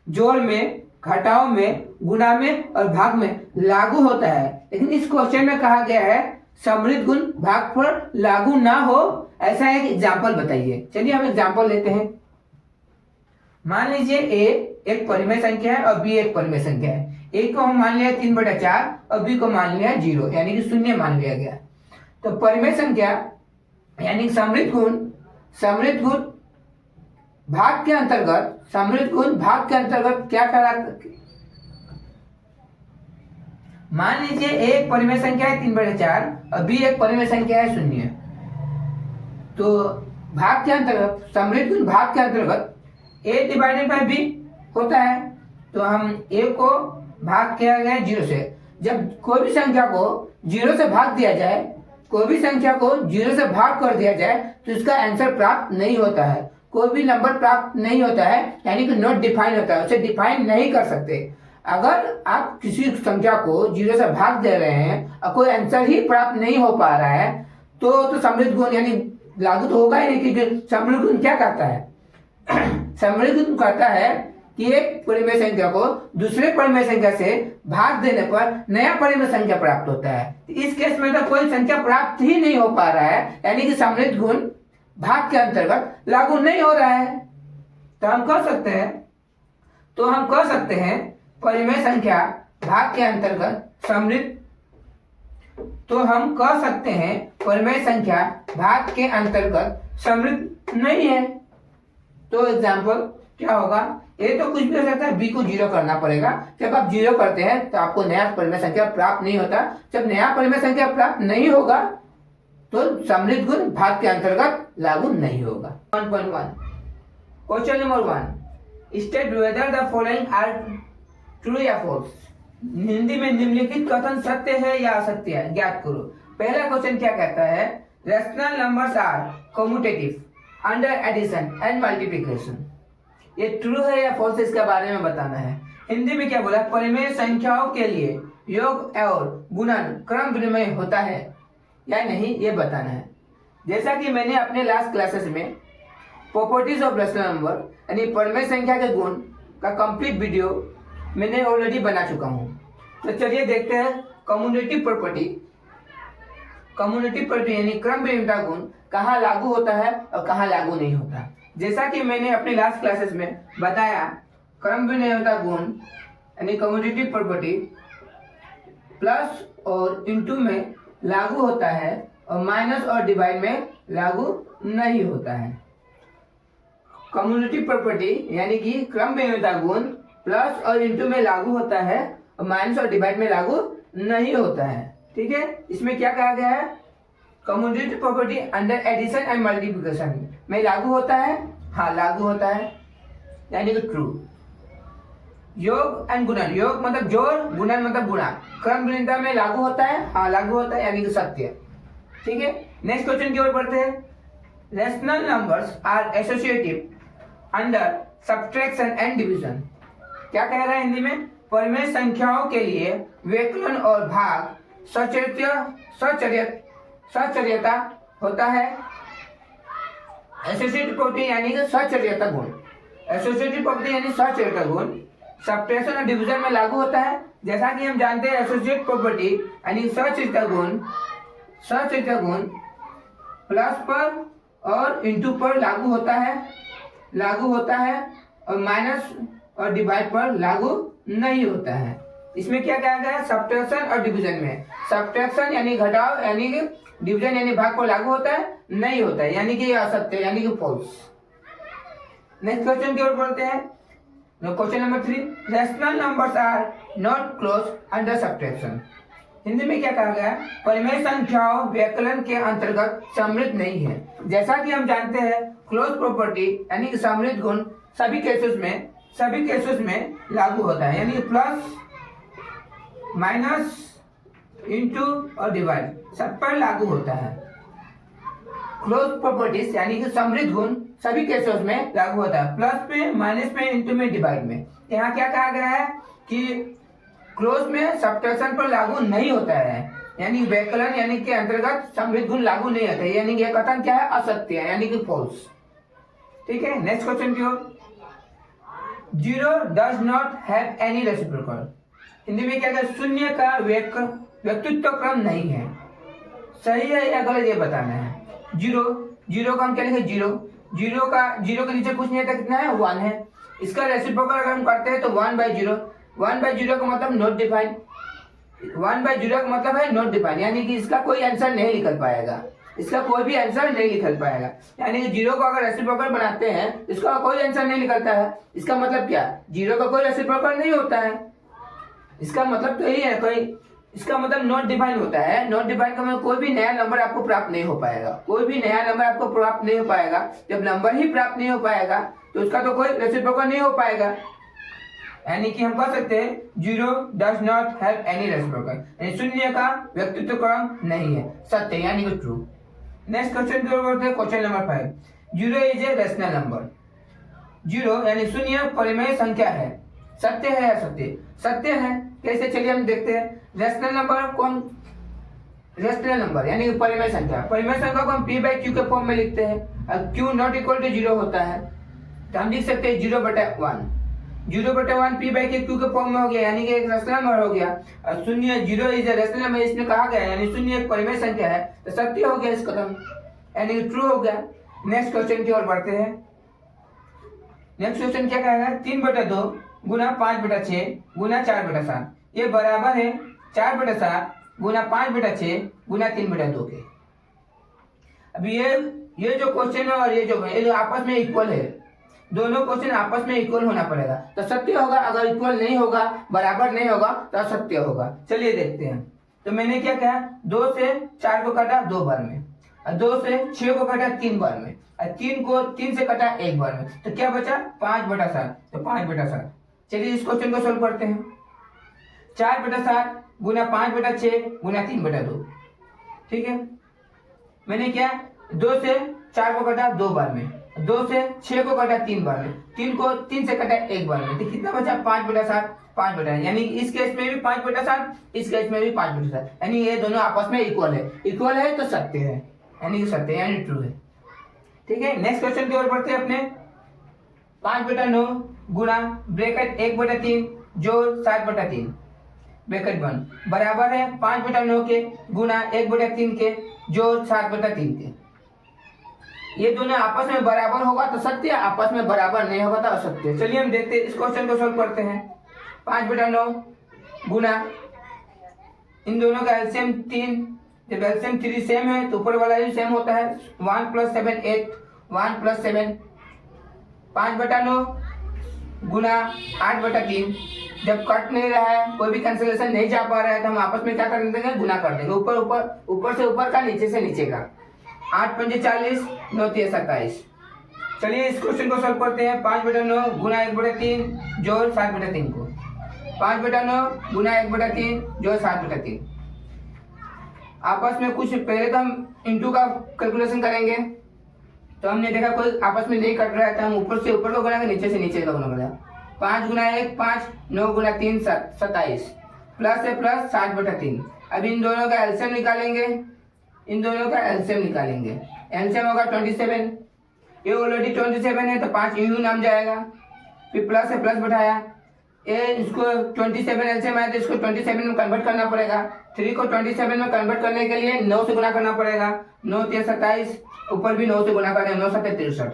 जोड़ में, घटाव में, गुणा में और भाग में लागू होता है, लेकिन इस क्वेश्चन में कहा गया है समृद्ध गुण भाग पर लागू ना हो, ऐसा एक एग्जाम्पल बताइए। चलिए हम एग्जाम्पल लेते हैं। मान लीजिए ए एक परिमेय संख्या है और बी एक परिमेय संख्या है। ए को हम मान लिया 3/4 और बी को मान लिया 0, यानी कि शून्य मान लिया गया। तो परिमेय संख्या यानी समृद्ध गुण भाग के अंतर्गत क्या कहलाता, मान लीजिए एक परिमेय संख्या है 3/4 और बी एक परिमेय संख्या है 0, तो भाग के अंतर्गत समृद्ध गुण भाग के अंतर्गत a / b होता है। तो हम a को भाग किया गया 0 से, जब कोई भी संख्या को 0 से भाग दिया जाए, कोई भी संख्या को 0 से भाग कर दिया जाए तो इसका आंसर प्राप्त नहीं होता है, कोई भी नंबर प्राप्त नहीं होता है, यानी कि नॉट डिफाइन होता है, उसे डिफाइन नहीं कर सकते। अगर आप किसी संख्या को 0 से भाग दे रहे हैं और कोई आंसर ही प्राप्त नहीं हो पा रहा है तो समृद्ध गुण यानी लागू तो होगा ही नहीं, क्योंकि समृद्ध गुण क्या कहता है, समृद्ध गुण कहता है कि एक परिमेय संख्या को दूसरे परिमेय संख्या से भाग देने पर नया परिमेय संख्या प्राप्त होता है। इस केस में तो कोई संख्या प्राप्त ही नहीं हो पा रहा है, यानी कि समृद्ध गुण भाग के अंतर्गत लागू नहीं हो रहा है। तो हम कह सकते हैं परिमेय संख्या भाग के अंतर्गत समृद्ध, तो हम कह सकते हैं परिमेय संख्या भाग के अंतर्गत समृद्ध नहीं है। तो एग्जाम्पल क्या होगा, ए तो कुछ भी हो सकता है, बी को 0 करना पड़ेगा। जब आप 0 करते हैं तो आपको नया परिमेय संख्या प्राप्त नहीं होता। जब नया परिमेय संख्या प्राप्त नहीं होगा तो समृद्ध गुण भाग के अंतर्गत लागू नहीं होगा। 1.1 question number 1, state whether the following are true या फॉल्स। हिंदी में निम्नलिखित कथन सत्य है या असत्य है, ज्ञात करो। पहला क्वेश्चन क्या कहता है, rational numbers are commutative under addition and multiplication. ये ट्रू है या फॉल्स, इसके बारे में बताना है। हिंदी में क्या बोला, परिमेय संख्याओं के लिए योग और गुणन क्रम विनिमय होता है या नहीं, ये बताना है। जैसा कि मैंने अपने लास्ट क्लासेस में प्रॉपर्टीज ऑफ रैशनल नंबर यानी परिमेय संख्या के गुण का कंप्लीट वीडियो मैंने ऑलरेडी बना चुका हूँ। तो चलिए देखते हैं कम्युनिटिव प्रॉपर्टी। कम्युनिटिव प्रॉपर्टी यानी क्रम विनिमयता गुण कहाँ लागू होता है और कहाँ लागू नहीं होता। जैसा कि मैंने अपने लास्ट क्लासेस में बताया, क्रम विनिमयता गुण यानी कम्युनिटिव प्रॉपर्टी प्लस और इनटू में लागू होता है और माइनस और डिवाइड में लागू नहीं होता है। कम्युनिटिव प्रॉपर्टी यानी कि क्रम विनिमयता गुण प्लस और इनटू में लागू होता है और माइनस और डिवाइड में लागू नहीं होता है। ठीक है, इसमें क्या कहा गया है, commutative property under addition and multiplication में लागू होता है। हाँ, लागू होता है यानी कि ट्रू। योग एंड गुणन, योग मतलब जोड़, गुणन मतलब गुणा, क्रम विनिमयता में लागू होता है। हाँ, लागू होता है यानी कि सत्य। ठीक है, नेक्स्ट क्वेश्चन की ओर बढ़ते हैं। Rational numbers are associative under subtraction and division. क्या कह रहा है हिंदी में, परिमेय संख्याओं के लिए व्यकलन और भाग सचर्यता होता है। एसोसिएटिव प्रॉपर्टी यानी कि सचर्यता गुण, एसोसिएटिव प्रॉपर्टी यानी सचर्यता गुण सब्ट्रैक्शन और डिवीजन में लागू होता है। जैसा कि हम जानते हैं एसोसिएटिव प्रॉपर्टी यानी सचर्यता गुण प्लस पर और इनटू पर लागू होता है और माइनस और डिवाइड पर लागू नहीं होता है। इसमें क्या कहा गया है, सब्ट्रैक्शन और डिवीजन में, सब्ट्रैक्शन यानी घटाव यानी कि डिवीजन यानी भाग पर लागू होता है, नहीं होता है यानी कि ये असत्य यानी कि फॉल्स। नेक्स्ट क्वेश्चन की ओर बढ़ते हैं। Question number 3, rational numbers are not close under subtraction. Hindi में क्या कहा गया, परिमेय संख्याओं व्यकलन के अंतर्गत सम्मिलित नहीं है। जैसा कि हम जानते हैं क्लोज प्रॉपर्टी यानी कि सम्मिलित गुण सभी केसेस में लागू होता है, यानी प्लस माइनस इनटू और डिवाइड सब पर लागू होता है। क्लोज प्रॉपर्टीज यानी कि सम्मिलित गुण सभी केसेस में लागू होता है, प्लस में, माइनस में, इनटू में, डिवाइड में। यहाँ क्या कहा गया है कि क्लोज में सब्ट्रैक्शन पर लागू नहीं होता है, यानी व्यकलन यानी के अंतर्गत सम्मिलित गुण लागू नहीं होता है, यानी यह कथन क्या है, असत्य है यानी कि फॉल्स। ठीक है, नेक्स्ट क्वेश्चन की ओर। 0 does not have any reciprocal. Hindi में क्या कहते हैं, शून्य का व्यक्तित्व क्रम नहीं है। सही है या गलत ये बताना है। जीरो का हम क्या लिखे, जीरो के नीचे कुछ नहीं है, कितना है, 1 है। इसका रेसिप्रोकल अगर हम करते हैं तो 1/0 का मतलब नॉट डिफाइन, 1/0 का मतलब है नॉट डिफाइन, यानी कि इसका कोई आंसर नहीं निकल पाएगा, इसका कोई भी आंसर नहीं निकल पाएगा। यानी कि 0 को अगर रेसिप्रोकल बनाते हैं इसका कोई आंसर नहीं निकलता है। इसका मतलब क्या, 0 का कोई रेसिप्रोकल नहीं होता है, इसका मतलब तो यही है, कोई इसका मतलब नॉट डिफाइन होता है। नॉट डिफाइन का मतलब कोई भी नया नंबर आपको प्राप्त नहीं हो पाएगा, कोई भी नया नंबर आपको प्राप्त नहीं हो पाएगा। जब नंबर ही प्राप्त नहीं हो पाएगा तो उसका तो कोई रेसिप्रोकल नहीं हो पाएगा। यानी कि हम कह सकते हैं 0 does not have any reciprocal, यानी शून्य का व्यक्तित्व क्रम नहीं है, सत्य यानी कि ट्रू। नेक्स्ट क्वेश्चन की ओर बढ़ते हैं। Question number 5, 0 is a rational number. 0 यानी शून्य परिमेय संख्या है, सत्य है या असत्य, सत्य है। कैसे, चलिए हम देखते हैं। रैशनल नंबर कौन, रैशनल नंबर यानी परिमेय संख्या, परिमेय संख्या को हम p/q के फॉर्म में लिखते हैं। अब q नॉट इक्वल टू 0 होता है तो हम लिख सकते हैं 0/1, 0/1 p/q के फॉर्म में हो गया, यानी कि एक रैशनल नंबर हो गया। और शून्य 0 इज ए रैशनल नंबर, इसमें कहा गया यानी शून्य एक परिमेय संख्या है तो सत्य हो गया इस कदम, यानी कि ट्रू हो गया। नेक्स्ट क्वेश्चन की ओर बढ़ते हैं। नेक्स्ट क्वेश्चन क्या कहेगा, 3/2 गुना 5/6 गुना 4/7 ये बराबर है 4/7 गुना 5/6 गुना 3/2 के। अब ये जो क्वेश्चन है और ये जो आपस में इक्वल है, दोनों क्वेश्चन आपस में इक्वल होना पड़ेगा तो सत्य होगा, अगर इक्वल नहीं होगा, बराबर नहीं होगा तो असत्य होगा। चलिए देखते हैं। तो मैंने क्या कहा, 2 से 4 को काटा 2 बार में, और 2 से 6 को कटा 3 बार में, और 3 को 3 से कटा 1 बार में, तो क्या बचा 5/7, तो 5/7। चलिए इस क्वेश्चन को सोल्व करते हैं। 4/7 गुना 5/6 गुना 3/2, ठीक है। मैंने क्या 2 से 4 को कटा 2 बार में, 2 से 6 को कटा 3 बार में, 3 को 3 से कटा 1 बार में, तो कितना बचा 5/7, 5/, यानी इस केस में भी 5/7, इस केस में भी 5/7, यानी ये दोनों आपस में इक्वल है। इक्वल है तो सत्य है, यानी सत्य यानी ट्रू है, ठीक है। नेक्स्ट क्वेश्चन की ओर बढ़ते हैं अपने। 5/9 गुना ब्रैकेट 1/3 जोड़ 7/3 ब्रैकेट बंद बराबर है 5/9 के गुना 1/3 के जोड़ 7/3 के। ये दोनों आपस में बराबर होगा तो सत्य, आपस में बराबर नहीं होगा तो असत्य। चलिए हम देखते हैं, इस क्वेश्चन को सोल्व करते हैं। 5/9 गुना इन दोनों का एलसीएम 3, जब एलसीएम 3 सेम है तो ऊपर वाला भी सेम होता है। 1 + 7 8, 1 + 7 5/9 गुना 8/3। जब कट नहीं रहा है, कोई भी कैंसिलेशन नहीं जा पा रहा है, तो हम आपस में क्या कर देंगे, गुना कर देंगे। ऊपर से ऊपर का, नीचे से नीचे का। 8 × 5 = 40, 9 × 3 = 27। चलिए इस क्वेश्चन को सोल्व करते हैं। 5/9 गुना 1/3 जोड़ 7/3 को, 5/9 गुना 1/3 जोड़ 7/3। आपस में कुछ पहले तो हम इंटू का कैलकुलेशन करेंगे, तो हमने देखा कोई आपस में नहीं कट रहा है, तो हम ऊपर से ऊपर को गुना, नीचे से नीचे का गुना करेंगे। 5 गुना 1 5, 9 गुना 3 27, प्लस है प्लस 7/3। अब इन दोनों का एलसीएम निकालेंगे, इन दोनों का एलसीएम निकालेंगे। एलसीएम होगा 27, ये ऑलरेडी 27 है तो 5 यू नाम जाएगा, फिर प्लस है प्लस बढ़ाया, ये इसको 27 एलसीएम आया तो इसको 27 में कन्वर्ट करना पड़ेगा। 3 को 27 में कन्वर्ट करने के लिए 9 से गुना करना पड़ेगा। 9 × 3 = 27, ऊपर भी 9 से गुना करें, 9 × 7 = 63।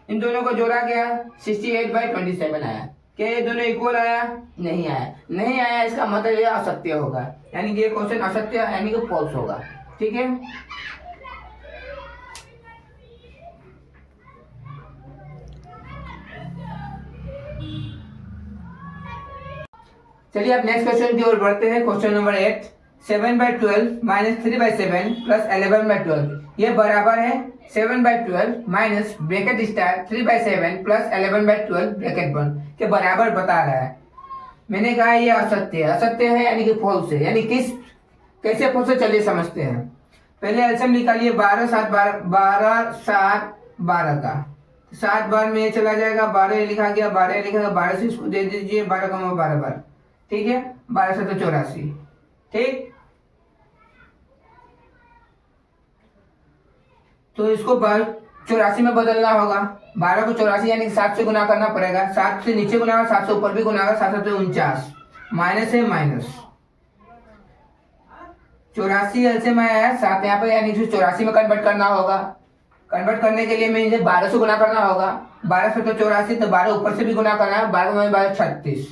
इन दोनों को जोड़ा गया 68/27 आया। क्या ये दोनों इक्वल आया? नहीं आया। नहीं आया इसका मतलब ये असत्य होगा, यानी कि ये क्वेश्चन असत्य यानी कि फॉल्स होगा, ठीक है। चलिए अब नेक्स्ट क्वेश्चन की ओर बढ़ते हैं। Question number 8। 7/12 - 3/7 + 11/12 ये बराबर है 7/12 माइनस ब्रैकेट स्टार 3/7 + 11/12 ब्रैकेट बंद के बराबर बता रहा है। मैंने कहा ये असत्य है। असत्य है यानी कि फॉल्स है, यानी किस कैसे फॉल्स है चलिए समझते हैं। पहले एलसीएम निकालिए 12 7 12 का 7 बार में चला जाएगा, 12 लिखा गया, 12 लिखा, 12 से इसको दे दीजिए 12 × 12 बार, ठीक है। 12 से तो 84, ठीक। तो इसको 84 में बदलना होगा। 12 को 84 यानी 7 से गुना करना पड़ेगा। 7 से नीचे गुना होगा, 7 से ऊपर भी गुना होगा, 7 से 49 माइनस है माइनस 84 एलसीएम आया है 7 यहाँ पे, यानी 84 में कन्वर्ट करना होगा। कन्वर्ट करने के लिए मुझे 12 से गुना करना होगा। 12 से तो 84, तो 12 ऊपर से भी गुना करना है। 12 में 12 36,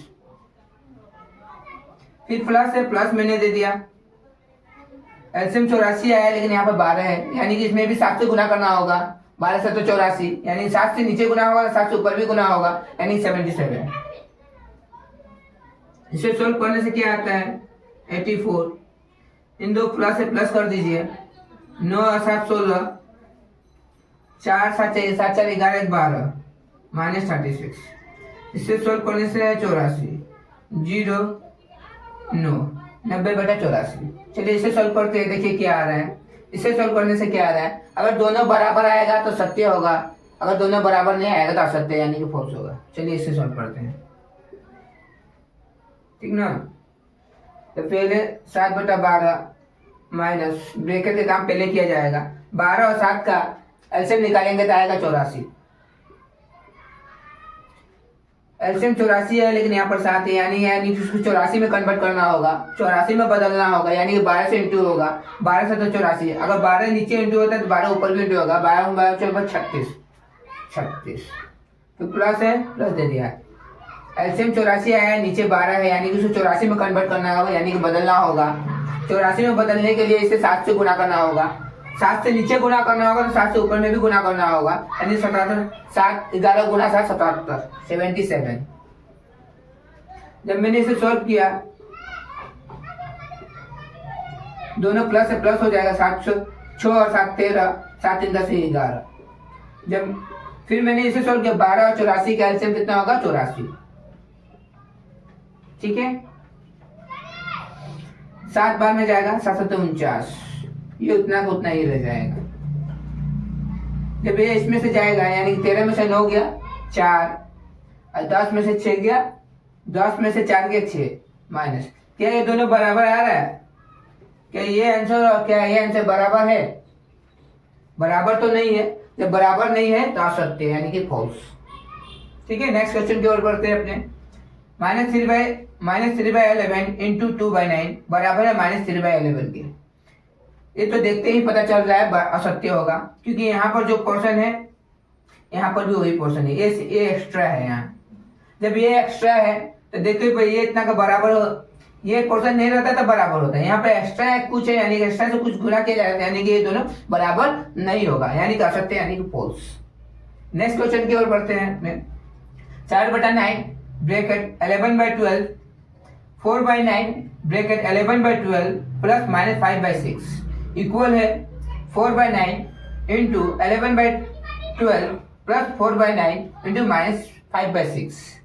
फिर प्लस है प्लस मैंने दे दिया। एलसीएम 84 आया लेकिन यहाँ पर 12 है, यानी कि इसमें भी 7 से गुना करना होगा। 12 से तो 84 यानी 7 से नीचे गुना होगा, 7 से ऊपर भी गुना होगा, यानी 77। इसे सोल्व करने से क्या आता है 84। इन दो प्लस से प्लस कर दीजिए। 9 और 7 16, 4 7 7 4 11 12 माइनस 36। इसे सोल्व करने से है 84 0 9 90/84। चलिए इसे सोल्व करते हैं, देखिए क्या आ रहा है। इसे सोल्व करने से क्या आ रहा है, अगर दोनों बराबर आएगा तो सत्य होगा, अगर दोनों बराबर नहीं आएगा तो असत्य यानी कि फॉल्स होगा। चलिए इसे सोल्व करते हैं, ठीक ना। तो पहले 7/12 माइनस ब्रैकेट का काम पहले किया जाएगा। 12 और 7 का एलसीएम निकालेंगे तो आएगा 84। एलसीएम 84 है लेकिन यहाँ पर 7 है, यानी उसको 84 में कन्वर्ट करना होगा, 84 में बदलना होगा, यानी कि 12 से इंटू होगा। 12 से तो 84, अगर 12 नीचे इंटू होता है तो 12 ऊपर भी इंटू होगा। 12 में 12 36, तो प्लस है प्लस दे दिया। एलसीएम 84 आया, नीचे 12 है, यानी कि उसको 84 में कन्वर्ट करना होगा, यानी कि बदलना होगा। 84 में बदलने के लिए इसे 7 से गुना करना होगा। 7 से नीचे गुना करना होगा तो 7 से ऊपर में भी गुना करना होगा, यानी 77। 7 11 गुना 7 77 77। जब मैंने इसे सॉल्व किया दोनों प्लस से प्लस हो जाएगा। 7 6 और 7 13 7 3 10 11। जब फिर मैंने इसे सोल्व किया, 12 और 84 का एलसीएम कितना होगा? 84। ठीक है, 7 बार में जाएगा, 7 7 49, ये उतना को उतना ही रह जाएगा। जब ये इसमें से जाएगा यानी 13 में से 9 गया 4, और 10 में से 6 गया, 10 में से 4 गया 6 माइनस। क्या ये दोनों बराबर आ रहा है? क्या ये आंसर और क्या ये आंसर बराबर है? बराबर तो नहीं है। जब बराबर नहीं है तो असत्य यानी कि फॉल्स। ठीक है, नेक्स्ट क्वेश्चन की ओर बढ़ते हैं अपने। -3/11 इंटू 2/9 बराबर है -3/11 के। ये तो देखते ही पता चल रहा है असत्य होगा, क्योंकि यहाँ पर जो पोर्शन है यहाँ पर भी वही पोर्शन है, ये एक्स्ट्रा है यहाँ। जब ये एक्स्ट्रा है तो देखते ही ये इतना का बराबर, ये पोर्शन नहीं रहता तो बराबर होता है। यहाँ पे एक्स्ट्रा है कुछ है, यानी कि एक्स्ट्रा से कुछ गुना किया जाता है, यानी कि ये दोनों बराबर नहीं होगा, यानी कि असत्य यानी कि फॉल्स। नेक्स्ट क्वेश्चन की ओर बढ़ते हैं। 4/9 ब्रैकेट 11/12 4/9 ब्रैकेट 11/12 प्लस -5/6 इक्वल है 4/9 इंटू 11/12 प्लस 4/9 इंटू -5/6।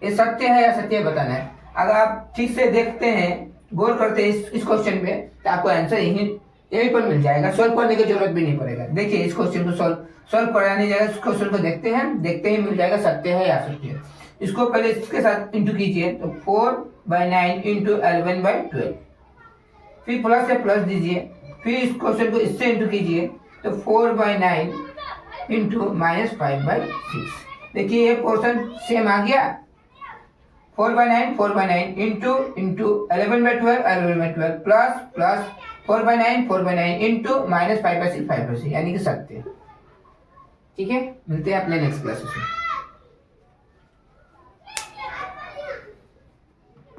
ये सत्य है या असत्य बताना है। अगर आप ठीक से देखते हैं, गौर करते हैं इस क्वेश्चन पे, तो आपको आंसर यहीं पर मिल जाएगा। सोल्व करने की जरूरत भी नहीं पड़ेगा। देखिए इस क्वेश्चन को सोल्व कराने जाएगा, इस क्वेश्चन को देखते हैं, देखते ही मिल जाएगा सत्य है या असत्य। इसको पहले इसके साथ इंटू कीजिए, तो 4/9 इंटू 11/12, फिर प्लस से प्लस दीजिए, फिर इस क्वेश्चन को इससे इंटू कीजिए, तो 4/9 इंटू -5/6। देखिए ये पोर्शन सेम आ गया, 4/9 इंटू 11/12 11/12 प्लस 4/9 इंटू -5/6 5/6, यानी कि सत्य। ठीक है, मिलते हैं अपने नेक्स्ट क्लासेस में।